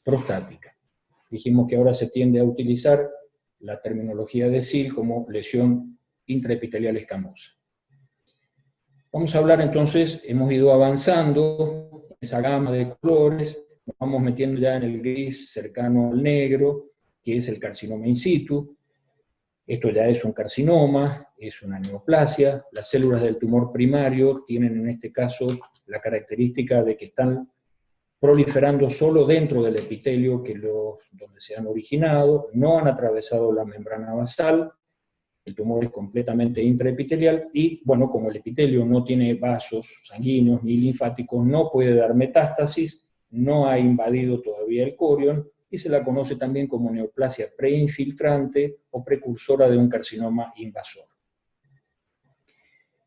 prostática. Dijimos que ahora se tiende a utilizar la terminología de SIL como lesión intraepitelial escamosa. Vamos a hablar entonces, hemos ido avanzando en esa gama de colores, nos vamos metiendo ya en el gris cercano al negro, que es el carcinoma in situ. Esto ya es un carcinoma, es una neoplasia. Las células del tumor primario tienen en este caso la característica de que están proliferando solo dentro del epitelio donde se han originado, no han atravesado la membrana basal, el tumor es completamente intraepitelial y, bueno, como el epitelio no tiene vasos sanguíneos ni linfáticos, no puede dar metástasis, no ha invadido todavía el corion, y se la conoce también como neoplasia preinfiltrante o precursora de un carcinoma invasor.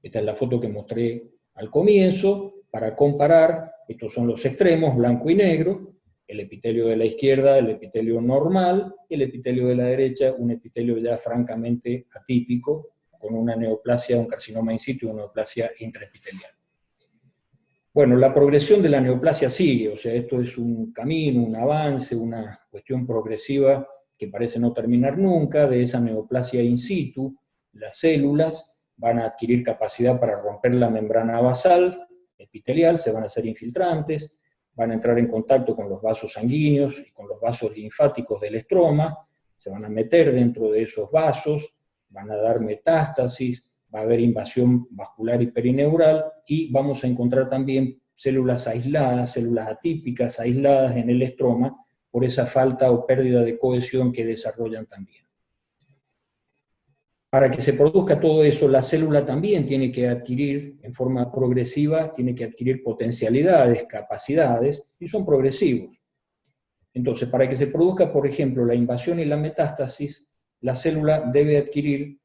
Esta es la foto que mostré al comienzo, para comparar, estos son los extremos, blanco y negro, el epitelio de la izquierda, el epitelio normal, y el epitelio de la derecha, un epitelio ya francamente atípico, con una neoplasia, un carcinoma in situ, una neoplasia intraepitelial. Bueno, la progresión de la neoplasia sigue, o sea, esto es un camino, un avance, una cuestión progresiva que parece no terminar nunca. De esa neoplasia in situ, las células van a adquirir capacidad para romper la membrana basal epitelial, se van a hacer infiltrantes, van a entrar en contacto con los vasos sanguíneos y con los vasos linfáticos del estroma, se van a meter dentro de esos vasos, van a dar metástasis, va a haber invasión vascular y perineural, y vamos a encontrar también células aisladas, células atípicas aisladas en el estroma, por esa falta o pérdida de cohesión que desarrollan también. Para que se produzca todo eso, la célula también tiene que adquirir, en forma progresiva, tiene que adquirir potencialidades, capacidades, y son progresivos. Entonces, para que se produzca, por ejemplo, la invasión y la metástasis, la célula debe adquirir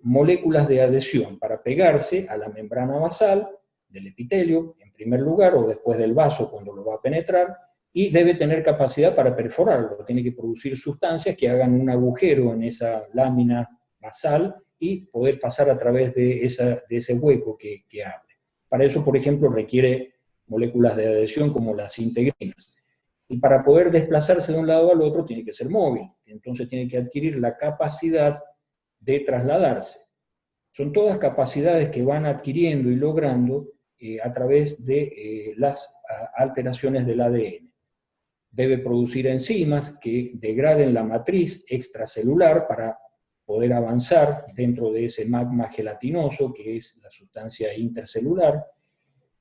moléculas de adhesión para pegarse a la membrana basal del epitelio, en primer lugar, o después del vaso cuando lo va a penetrar, y debe tener capacidad para perforarlo, tiene que producir sustancias que hagan un agujero en esa lámina basal y poder pasar a través de ese hueco que abre. Para eso, por ejemplo, requiere moléculas de adhesión como las integrinas. Y para poder desplazarse de un lado al otro tiene que ser móvil, entonces tiene que adquirir la capacidad de trasladarse. Son todas capacidades que van adquiriendo y logrando a través de las alteraciones del ADN. Debe producir enzimas que degraden la matriz extracelular para poder avanzar dentro de ese magma gelatinoso que es la sustancia intercelular.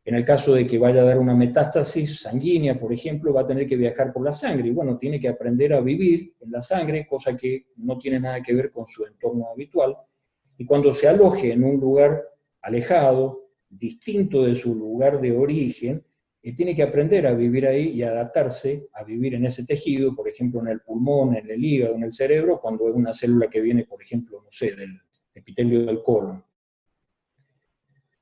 En el caso de que vaya a dar una metástasis sanguínea, por ejemplo, va a tener que viajar por la sangre, y bueno, tiene que aprender a vivir en la sangre, cosa que no tiene nada que ver con su entorno habitual, y cuando se aloje en un lugar alejado, distinto de su lugar de origen, tiene que aprender a vivir ahí y adaptarse a vivir en ese tejido, por ejemplo, en el pulmón, en el hígado, en el cerebro, cuando es una célula que viene, por ejemplo, no sé, del epitelio del colon.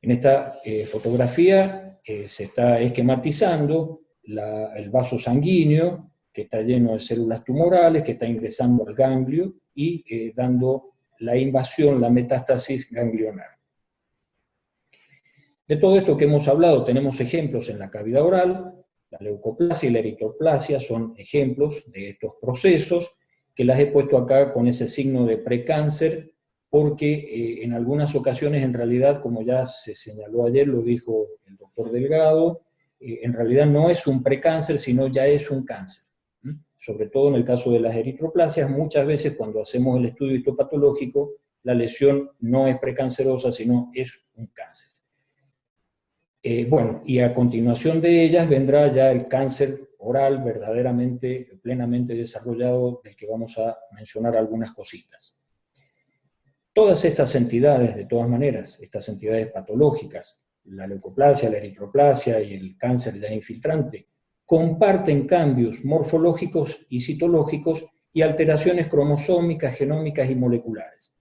En esta fotografía se está esquematizando el vaso sanguíneo, que está lleno de células tumorales, que está ingresando al ganglio y dando la invasión, la metástasis ganglionar. De todo esto que hemos hablado tenemos ejemplos en la cavidad oral. La leucoplasia y la eritroplasia son ejemplos de estos procesos, que las he puesto acá con ese signo de precáncer, porque en algunas ocasiones, en realidad, como ya se señaló ayer, lo dijo el doctor Delgado, en realidad no es un precáncer, sino ya es un cáncer. Sobre todo en el caso de las eritroplasias, muchas veces cuando hacemos el estudio histopatológico, la lesión no es precancerosa, sino es un cáncer. Bueno, y a continuación de ellas vendrá ya el cáncer oral verdaderamente, plenamente desarrollado, del que vamos a mencionar algunas cositas. Todas estas entidades, de todas maneras, estas entidades patológicas, la leucoplasia, la eritroplasia y el cáncer ya infiltrante, comparten cambios morfológicos y citológicos y alteraciones cromosómicas, genómicas y moleculares.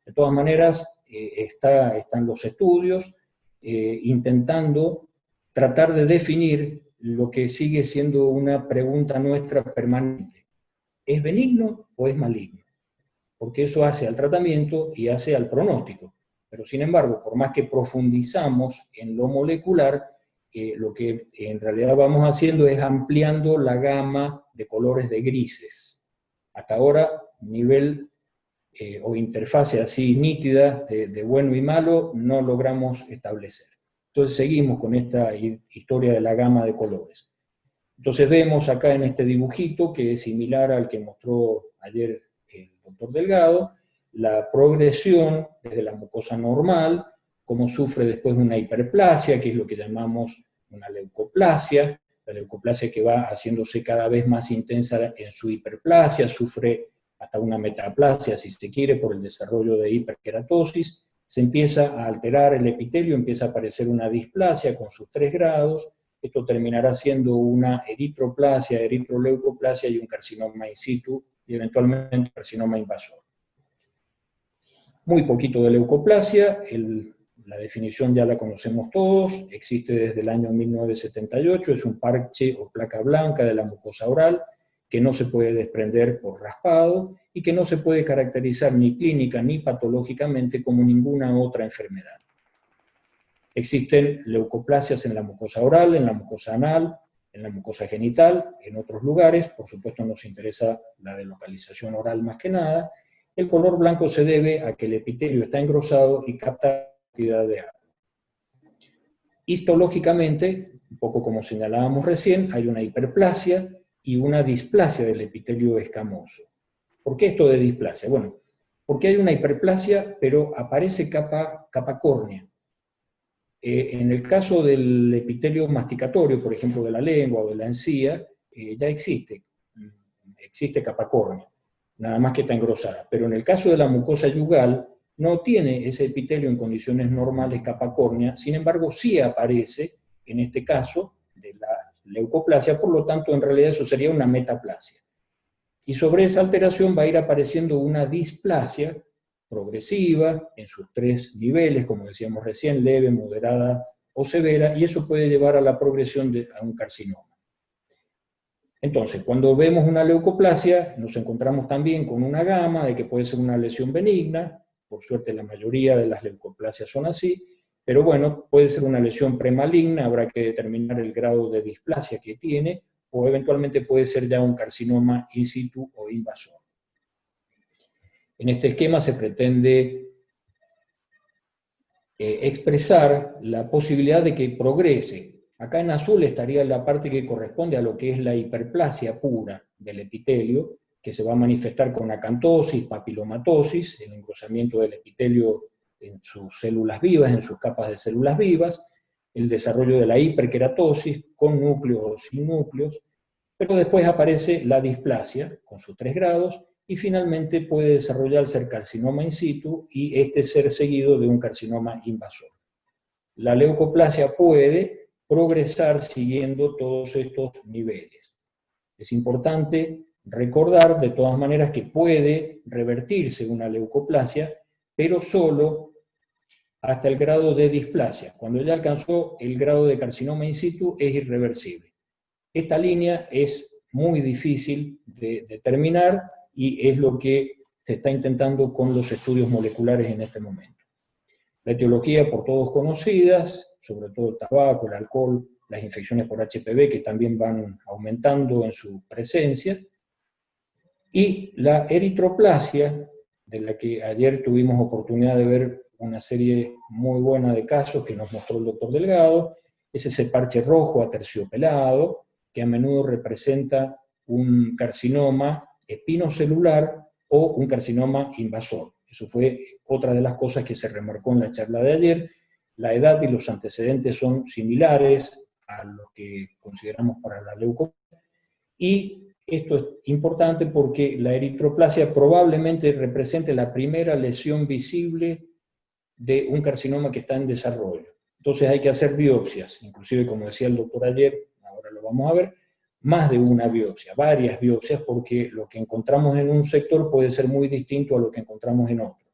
De todas maneras, están los estudios intentando tratar de definir lo que sigue siendo una pregunta nuestra permanente. ¿Es benigno o es maligno? Porque eso hace al tratamiento y hace al pronóstico. Pero sin embargo, por más que profundizamos en lo molecular, lo que en realidad vamos haciendo es ampliando la gama de colores de grises. Hasta ahora, nivel o interfase así nítida de bueno y malo no logramos establecer. Entonces seguimos con esta historia de la gama de colores. Entonces vemos acá en este dibujito, que es similar al que mostró ayer el doctor Delgado, la progresión desde la mucosa normal, cómo sufre después una hiperplasia, que es lo que llamamos una leucoplasia, la leucoplasia que va haciéndose cada vez más intensa en su hiperplasia, sufre hasta una metaplasia, si se quiere, por el desarrollo de hiperkeratosis, se empieza a alterar el epitelio, empieza a aparecer una displasia con sus 3 grados, esto terminará siendo una eritroplasia, eritroleucoplasia y un carcinoma in situ, y eventualmente un carcinoma invasor. Muy poquito de leucoplasia, la definición ya la conocemos todos, existe desde el año 1978, es un parche o placa blanca de la mucosa oral, que no se puede desprender por raspado y que no se puede caracterizar ni clínica ni patológicamente como ninguna otra enfermedad. Existen leucoplasias en la mucosa oral, en la mucosa anal, en la mucosa genital, en otros lugares, por supuesto nos interesa la de localización oral más que nada. El color blanco se debe a que el epitelio está engrosado y capta cantidad de agua. Histológicamente, un poco como señalábamos recién, hay una hiperplasia y una displasia del epitelio escamoso. ¿Por qué esto de displasia? Bueno, porque hay una hiperplasia, pero aparece capa córnea. En el caso del epitelio masticatorio, por ejemplo, de la lengua o de la encía, ya existe capa córnea, nada más que está engrosada. Pero en el caso de la mucosa yugal, no tiene ese epitelio en condiciones normales capa córnea, sin embargo sí aparece, en este caso, de la leucoplasia, por lo tanto en realidad eso sería una metaplasia. Y sobre esa alteración va a ir apareciendo una displasia progresiva, en sus 3 niveles, como decíamos recién, leve, moderada o severa, y eso puede llevar a la progresión a un carcinoma. Entonces, cuando vemos una leucoplasia, nos encontramos también con una gama de que puede ser una lesión benigna, por suerte la mayoría de las leucoplasias son así, pero bueno, puede ser una lesión premaligna, habrá que determinar el grado de displasia que tiene, o eventualmente puede ser ya un carcinoma in situ o invasor. En este esquema se pretende expresar la posibilidad de que progrese. Acá en azul estaría la parte que corresponde a lo que es la hiperplasia pura del epitelio, que se va a manifestar con acantosis, papilomatosis, el engrosamiento del epitelio en sus células vivas, en sus capas de células vivas, el desarrollo de la hiperkeratosis con núcleos o sin núcleos, pero después aparece la displasia con sus 3 grados, y finalmente puede desarrollarse el carcinoma in situ y este ser seguido de un carcinoma invasor. La leucoplasia puede progresar siguiendo todos estos niveles. Es importante recordar de todas maneras que puede revertirse una leucoplasia, pero solo hasta el grado de displasia. Cuando ya alcanzó el grado de carcinoma in situ es irreversible. Esta línea es muy difícil de determinar, y es lo que se está intentando con los estudios moleculares en este momento. La etiología por todos conocidas, sobre todo el tabaco, el alcohol, las infecciones por HPV que también van aumentando en su presencia, y la eritroplasia de la que ayer tuvimos oportunidad de ver una serie muy buena de casos que nos mostró el doctor Delgado, es ese parche rojo aterciopelado, que a menudo representa un carcinoma espinocelular o un carcinoma invasor. Eso fue otra de las cosas que se remarcó en la charla de ayer. La edad y los antecedentes son similares a lo que consideramos para la leucopenia, y esto es importante porque la eritroplasia probablemente represente la primera lesión visible de un carcinoma que está en desarrollo. Entonces hay que hacer biopsias, inclusive como decía el doctor ayer, ahora lo vamos a ver, más de una biopsia, varias biopsias, porque lo que encontramos en un sector puede ser muy distinto a lo que encontramos en otro.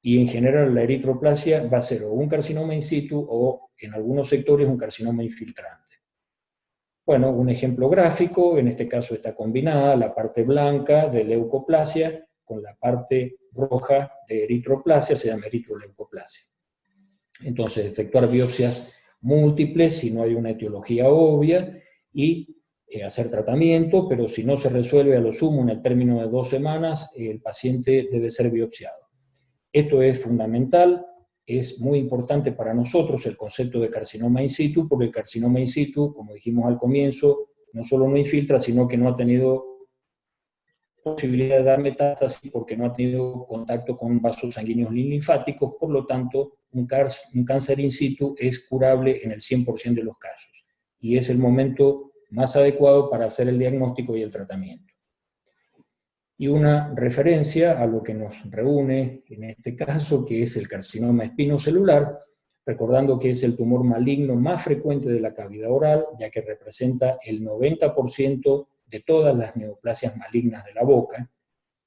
Y en general la eritroplasia va a ser o un carcinoma in situ o en algunos sectores un carcinoma infiltrante. Bueno, un ejemplo gráfico, en este caso está combinada la parte blanca de leucoplasia con la parte roja de eritroplasia, se llama eritroleucoplasia. Entonces, efectuar biopsias múltiples si no hay una etiología obvia y hacer tratamiento, pero si no se resuelve a lo sumo en el término de 2 semanas, el paciente debe ser biopsiado. Esto es fundamental, es muy importante para nosotros el concepto de carcinoma in situ, porque el carcinoma in situ, como dijimos al comienzo, no solo no infiltra, sino que no ha tenido posibilidad de dar metástasis porque no ha tenido contacto con vasos sanguíneos ni linfáticos, por lo tanto, un cáncer in situ es curable en el 100% de los casos, y es el momento más adecuado para hacer el diagnóstico y el tratamiento. Y una referencia a lo que nos reúne en este caso, que es el carcinoma espinocelular, recordando que es el tumor maligno más frecuente de la cavidad oral, ya que representa el 90% de todas las neoplasias malignas de la boca.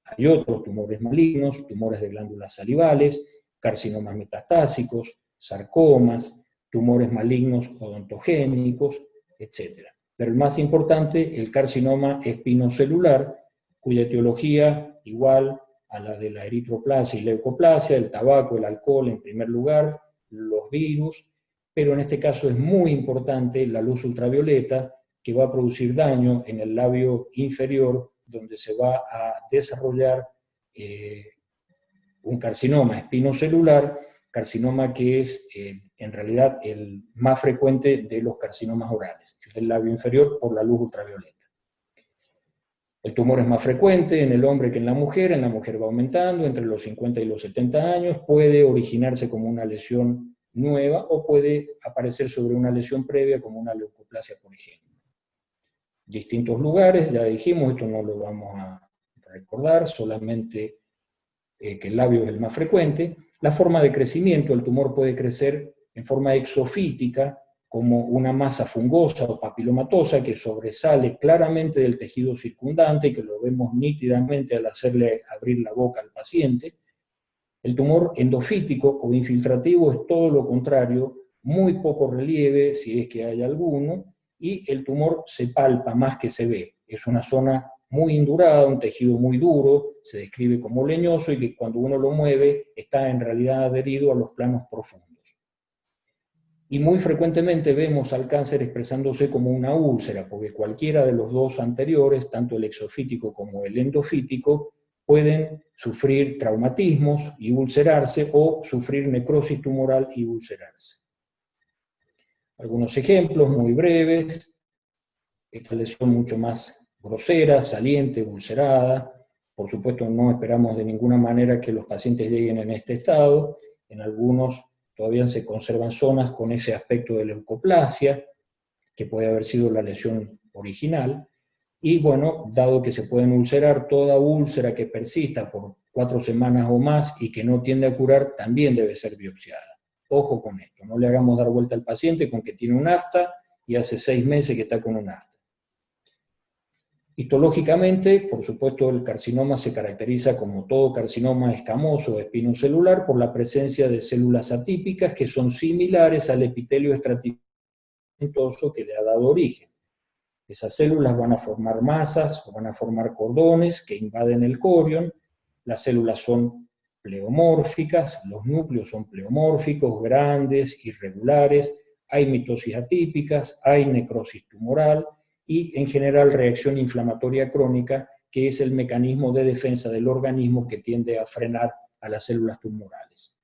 Hay otros tumores malignos, tumores de glándulas salivales, carcinomas metastásicos, sarcomas, tumores malignos odontogénicos, etc. Pero el más importante, el carcinoma espinocelular, cuya etiología igual a la de la eritroplasia y leucoplasia, el tabaco, el alcohol en primer lugar, los virus, pero en este caso es muy importante la luz ultravioleta, que va a producir daño en el labio inferior, donde se va a desarrollar un carcinoma espinocelular, carcinoma que es en realidad el más frecuente de los carcinomas orales, el del labio inferior por la luz ultravioleta. El tumor es más frecuente en el hombre que en la mujer va aumentando entre los 50 y los 70 años, puede originarse como una lesión nueva o puede aparecer sobre una lesión previa como una leucoplasia, por ejemplo. Distintos lugares, ya dijimos, esto no lo vamos a recordar, solamente que el labio es el más frecuente. La forma de crecimiento, el tumor puede crecer en forma exofítica, como una masa fungosa o papilomatosa que sobresale claramente del tejido circundante y que lo vemos nítidamente al hacerle abrir la boca al paciente. El tumor endofítico o infiltrativo es todo lo contrario, muy poco relieve, si es que hay alguno, y el tumor se palpa más que se ve. Es una zona muy indurada, un tejido muy duro, se describe como leñoso y que cuando uno lo mueve está en realidad adherido a los planos profundos. Y muy frecuentemente vemos al cáncer expresándose como una úlcera, porque cualquiera de los dos anteriores, tanto el exofítico como el endofítico, pueden sufrir traumatismos y ulcerarse, o sufrir necrosis tumoral y ulcerarse. Algunos ejemplos muy breves: esta lesión mucho más grosera, saliente, ulcerada. Por supuesto no esperamos de ninguna manera que los pacientes lleguen en este estado. En algunos todavía se conservan zonas con ese aspecto de leucoplasia, que puede haber sido la lesión original. Y bueno, dado que se pueden ulcerar, toda úlcera que persista por 4 semanas o más y que no tiende a curar, también debe ser biopsiada. Ojo con esto, no le hagamos dar vuelta al paciente con que tiene un afta y hace 6 meses que está con un afta. Histológicamente, por supuesto, el carcinoma se caracteriza, como todo carcinoma escamoso o espinocelular, por la presencia de células atípicas que son similares al epitelio estratificentoso que le ha dado origen. Esas células van a formar masas o van a formar cordones que invaden el corion. Las células son pleomórficas, los núcleos son pleomórficos, grandes, irregulares, hay mitosis atípicas, hay necrosis tumoral, y en general reacción inflamatoria crónica que es el mecanismo de defensa del organismo que tiende a frenar a las células tumorales.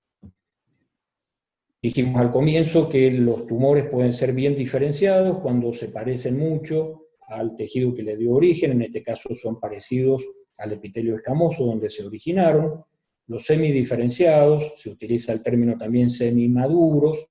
Dijimos al comienzo que los tumores pueden ser bien diferenciados cuando se parecen mucho al tejido que le dio origen, en este caso son parecidos al epitelio escamoso donde se originaron. Los semidiferenciados, se utiliza el término también semimaduros,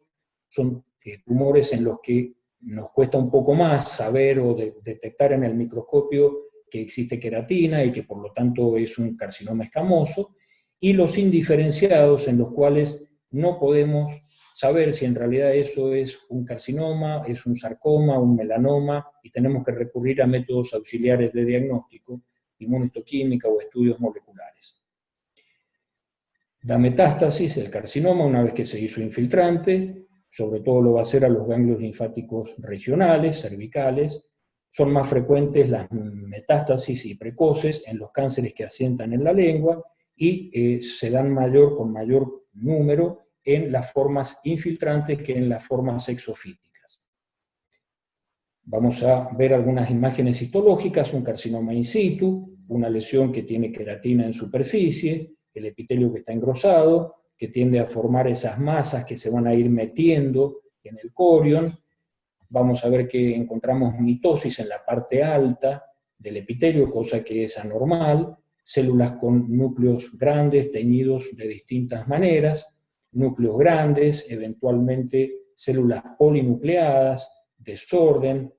son tumores en los que nos cuesta un poco más saber o detectar en el microscopio que existe queratina y que por lo tanto es un carcinoma escamoso, y los indiferenciados en los cuales no podemos saber si en realidad eso es un carcinoma, es un sarcoma, un melanoma, y tenemos que recurrir a métodos auxiliares de diagnóstico, inmunohistoquímica o estudios moleculares. La metástasis, el carcinoma, una vez que se hizo infiltrante, sobre todo lo va a hacer a los ganglios linfáticos regionales, cervicales. Son más frecuentes las metástasis y precoces en los cánceres que asientan en la lengua y se dan con mayor número en las formas infiltrantes que en las formas exofíticas. Vamos a ver algunas imágenes histológicas, un carcinoma in situ, una lesión que tiene queratina en superficie, el epitelio que está engrosado, que tiende a formar esas masas que se van a ir metiendo en el corion. Vamos a ver que encontramos mitosis en la parte alta del epitelio, cosa que es anormal, células con núcleos grandes teñidos de distintas maneras, núcleos grandes, eventualmente células polinucleadas, desorden,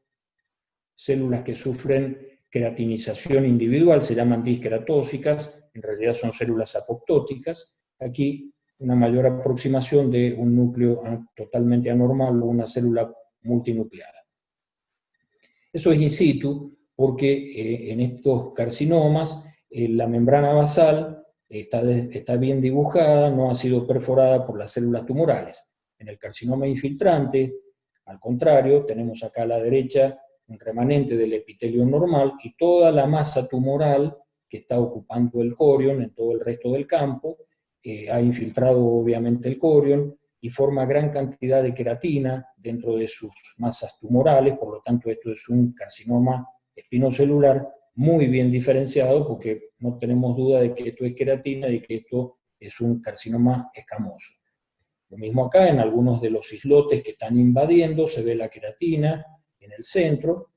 células que sufren queratinización individual, se llaman disqueratóxicas, en realidad son células apoptóticas. Aquí una mayor aproximación de un núcleo totalmente anormal o una célula multinucleada. Eso es in situ porque en estos carcinomas la membrana basal está bien dibujada, no ha sido perforada por las células tumorales. En el carcinoma infiltrante, al contrario, tenemos acá a la derecha un remanente del epitelio normal y toda la masa tumoral que está ocupando el corion en todo el resto del campo, ha infiltrado obviamente el corion y forma gran cantidad de queratina dentro de sus masas tumorales, por lo tanto esto es un carcinoma espinocelular muy bien diferenciado porque no tenemos duda de que esto es queratina y que esto es un carcinoma escamoso. Lo mismo acá, en algunos de los islotes que están invadiendo se ve la queratina en el centro.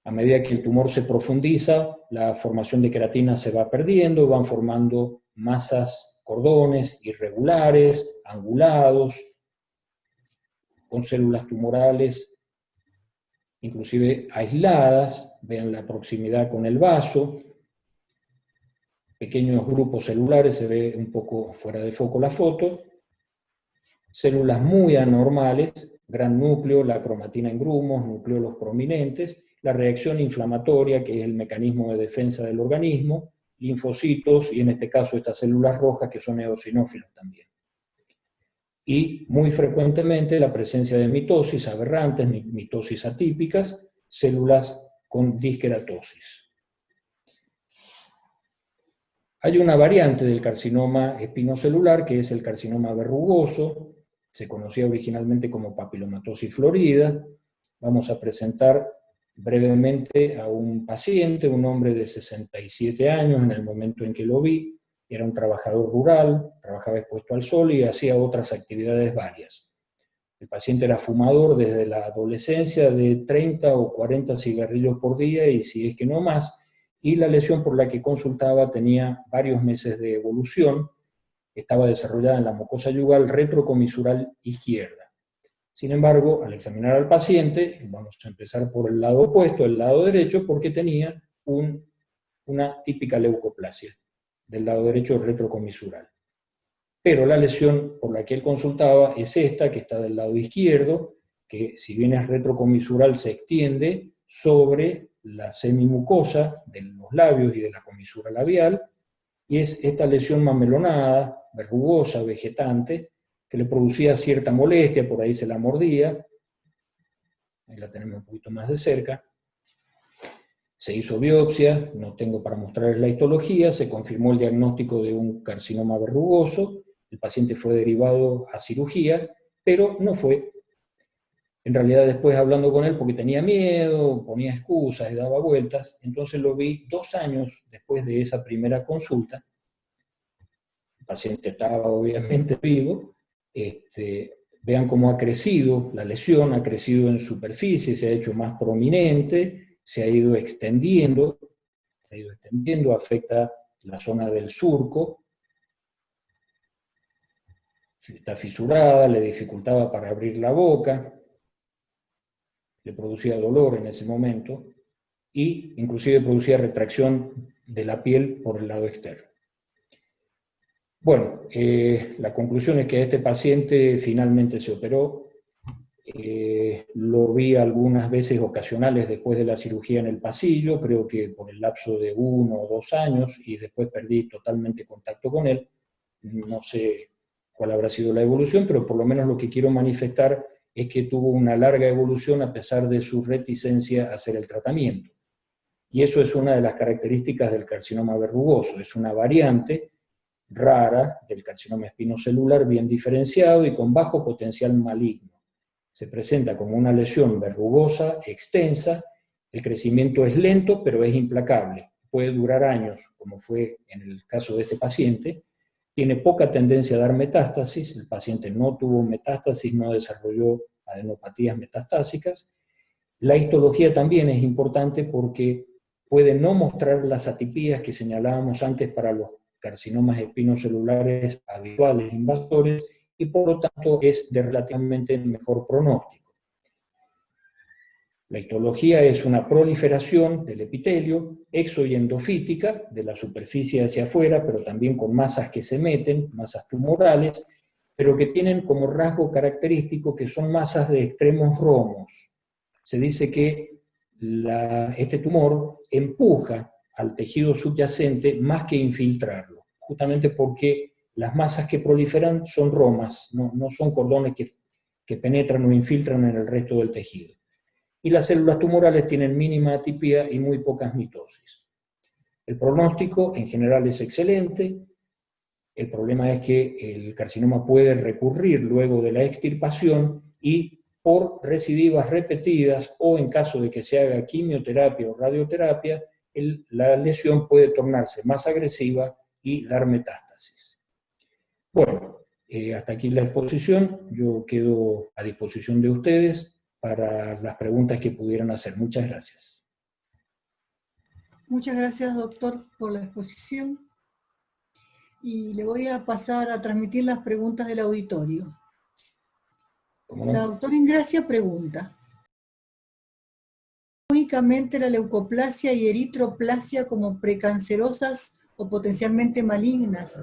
A medida que el tumor se profundiza, la formación de queratina se va perdiendo, van formando masas, cordones irregulares, angulados, con células tumorales, inclusive aisladas, vean la proximidad con el vaso, pequeños grupos celulares, se ve un poco fuera de foco la foto, células muy anormales, gran núcleo, la cromatina en grumos, nucleolos prominentes, la reacción inflamatoria, que es el mecanismo de defensa del organismo, linfocitos, y en este caso estas células rojas que son eosinófilos también. Y muy frecuentemente la presencia de mitosis aberrantes, mitosis atípicas, células con disqueratosis. Hay una variante del carcinoma espinocelular que es el carcinoma verrugoso, se conocía originalmente como papilomatosis florida. Vamos a presentar brevemente a un paciente, un hombre de 67 años en el momento en que lo vi. Era un trabajador rural, trabajaba expuesto al sol y hacía otras actividades varias. El paciente era fumador desde la adolescencia de 30 o 40 cigarrillos por día y si es que no más, y la lesión por la que consultaba tenía varios meses de evolución, estaba desarrollada en la mucosa yugal retrocomisural izquierda. Sin embargo, al examinar al paciente, vamos a empezar por el lado opuesto, el lado derecho, porque tenía una típica leucoplasia del lado derecho retrocomisural. Pero la lesión por la que él consultaba es esta, que está del lado izquierdo, que si bien es retrocomisural se extiende sobre la semimucosa de los labios y de la comisura labial, y es esta lesión mamelonada, verrugosa, vegetante, que le producía cierta molestia, por ahí se la mordía. Ahí la tenemos un poquito más de cerca. Se hizo biopsia, no tengo para mostrarles la histología, se confirmó el diagnóstico de un carcinoma verrugoso, el paciente fue derivado a cirugía, pero no fue En realidad después hablando con él, porque tenía miedo, ponía excusas y daba vueltas, entonces lo vi 2 años después de esa primera consulta. El paciente estaba obviamente vivo. Vean cómo ha crecido la lesión, ha crecido en superficie, se ha hecho más prominente, se ha ido extendiendo, afecta la zona del surco, está fisurada, le dificultaba para abrir la boca, le producía dolor en ese momento, y inclusive producía retracción de la piel por el lado externo. Bueno, la conclusión es que este paciente finalmente se operó. Lo vi algunas veces ocasionales después de la cirugía en el pasillo, creo que por el lapso de 1 o 2 años, y después perdí totalmente contacto con él. No sé cuál habrá sido la evolución, pero por lo menos lo que quiero manifestar es que tuvo una larga evolución a pesar de su reticencia a hacer el tratamiento. Y eso es una de las características del carcinoma verrugoso, es una variante rara del carcinoma espinocelular bien diferenciado y con bajo potencial maligno. Se presenta como una lesión verrugosa, extensa, el crecimiento es lento, pero es implacable. Puede durar años, como fue en el caso de este paciente. Tiene poca tendencia a dar metástasis, el paciente no tuvo metástasis, no desarrolló adenopatías metastásicas. La histología también es importante porque puede no mostrar las atipías que señalábamos antes para los carcinomas espinocelulares habituales invasores, y por lo tanto es de relativamente mejor pronóstico. La histología es una proliferación del epitelio, exo- y endofítica, de la superficie hacia afuera, pero también con masas que se meten, masas tumorales, pero que tienen como rasgo característico que son masas de extremos romos. Se dice que este tumor empuja al tejido subyacente más que infiltrarlo, justamente porque las masas que proliferan son romas, no son cordones que penetran o infiltran en el resto del tejido. Y las células tumorales tienen mínima atipía y muy pocas mitosis. El pronóstico en general es excelente. El problema es que el carcinoma puede recurrir luego de la extirpación y por recidivas repetidas o en caso de que se haga quimioterapia o radioterapia, la lesión puede tornarse más agresiva y dar metástasis. Bueno, hasta aquí la exposición. Yo quedo a disposición de ustedes para las preguntas que pudieran hacer. Muchas gracias. Muchas gracias, doctor, por la exposición. Y le voy a pasar a transmitir las preguntas del auditorio. ¿Cómo no? La doctora Ingracia pregunta: únicamente la leucoplasia y eritroplasia como precancerosas o potencialmente malignas.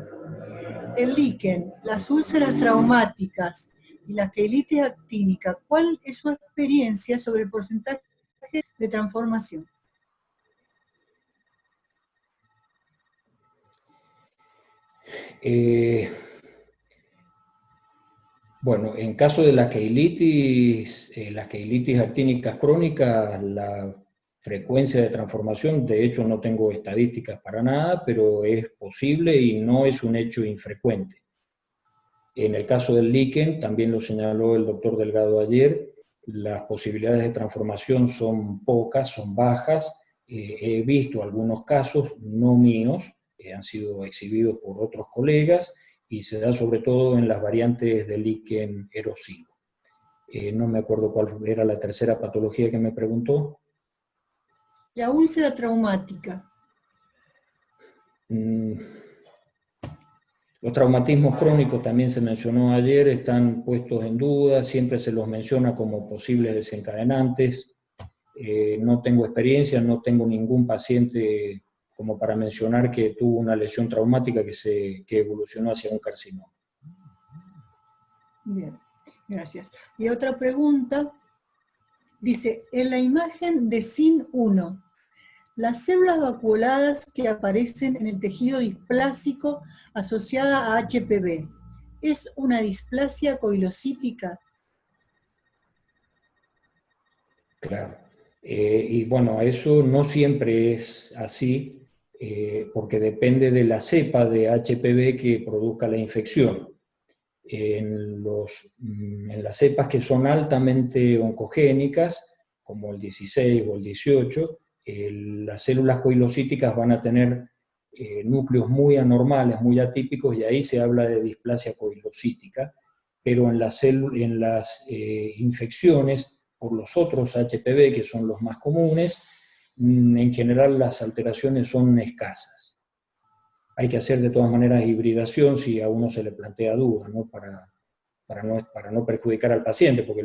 El líquen, las úlceras traumáticas y la queilitis actínica, ¿cuál es su experiencia sobre el porcentaje de transformación? Bueno, en caso de las queilitis actínicas crónicas, la frecuencia de transformación, de hecho no tengo estadísticas para nada, pero es posible y no es un hecho infrecuente. En el caso del líquen, también lo señaló el doctor Delgado ayer, las posibilidades de transformación son pocas, son bajas. He visto algunos casos, no míos, que han sido exhibidos por otros colegas, y se da sobre todo en las variantes del líquen erosivo. No me acuerdo cuál era la tercera patología que me preguntó. La úlcera traumática. Los traumatismos crónicos también se mencionó ayer, están puestos en duda, siempre se los menciona como posibles desencadenantes. No tengo experiencia, no tengo ningún paciente como para mencionar que tuvo una lesión traumática que evolucionó hacia un carcinoma. Bien, gracias. Y otra pregunta, dice, en la imagen de SIN1, las células vacuoladas que aparecen en el tejido displásico asociada a HPV, ¿es una displasia coilocítica? Claro. Y bueno, eso no siempre es así, porque depende de la cepa de HPV que produzca la infección. en las cepas que son altamente oncogénicas, como el 16 o el 18, las células coilocíticas van a tener núcleos muy anormales, muy atípicos, y ahí se habla de displasia coilocítica, pero en las infecciones por los otros HPV, que son los más comunes, en general las alteraciones son escasas. Hay que hacer de todas maneras hibridación si a uno se le plantea duda, ¿no? Para no perjudicar al paciente, porque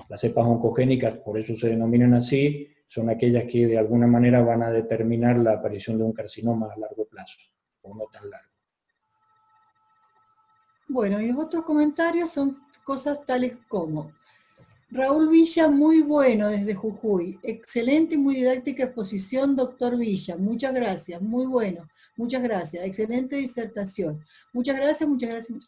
las cepas oncogénicas, por eso se denominan así, son aquellas que de alguna manera van a determinar la aparición de un carcinoma a largo plazo, o no tan largo. Bueno, y los otros comentarios son cosas tales como: Raúl Villa, muy bueno desde Jujuy. Excelente y muy didáctica exposición, doctor Villa. Muchas gracias, muy bueno. Muchas gracias. Excelente disertación. Muchas gracias, muchas gracias.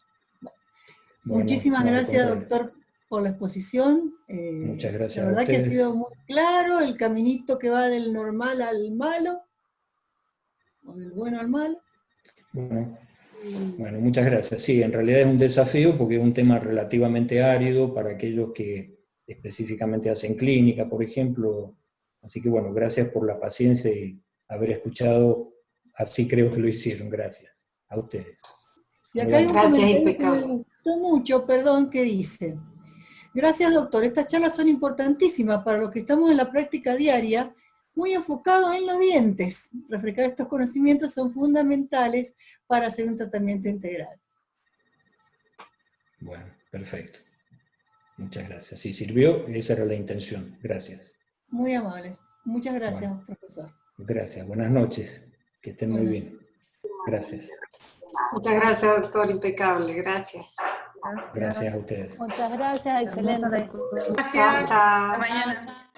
Bueno, muchísimas no, gracias, doctor, por la exposición. Muchas gracias. La verdad que ha sido muy claro el caminito que va del normal al malo, o del bueno al malo. Bueno, muchas gracias. Sí, en realidad es un desafío porque es un tema relativamente árido para aquellos que específicamente hacen clínica, por ejemplo. Así que bueno, gracias por la paciencia y haber escuchado, así creo que lo hicieron. Gracias a ustedes. Y acá hay un comentario que me gustó mucho, perdón, que dice: gracias, doctor, estas charlas son importantísimas para los que estamos en la práctica diaria, muy enfocados en los dientes. Refrescar estos conocimientos son fundamentales para hacer un tratamiento integral. Bueno, perfecto. Muchas gracias. Si sirvió, esa era la intención. Gracias. Muy amable. Muchas gracias, bueno, profesor. Gracias. Buenas noches. Que estén muy bien. Gracias. Muchas gracias, doctor. Impecable. Gracias. Gracias a ustedes. Muchas gracias. Excelente. Gracias. Chao, chao. Hasta mañana.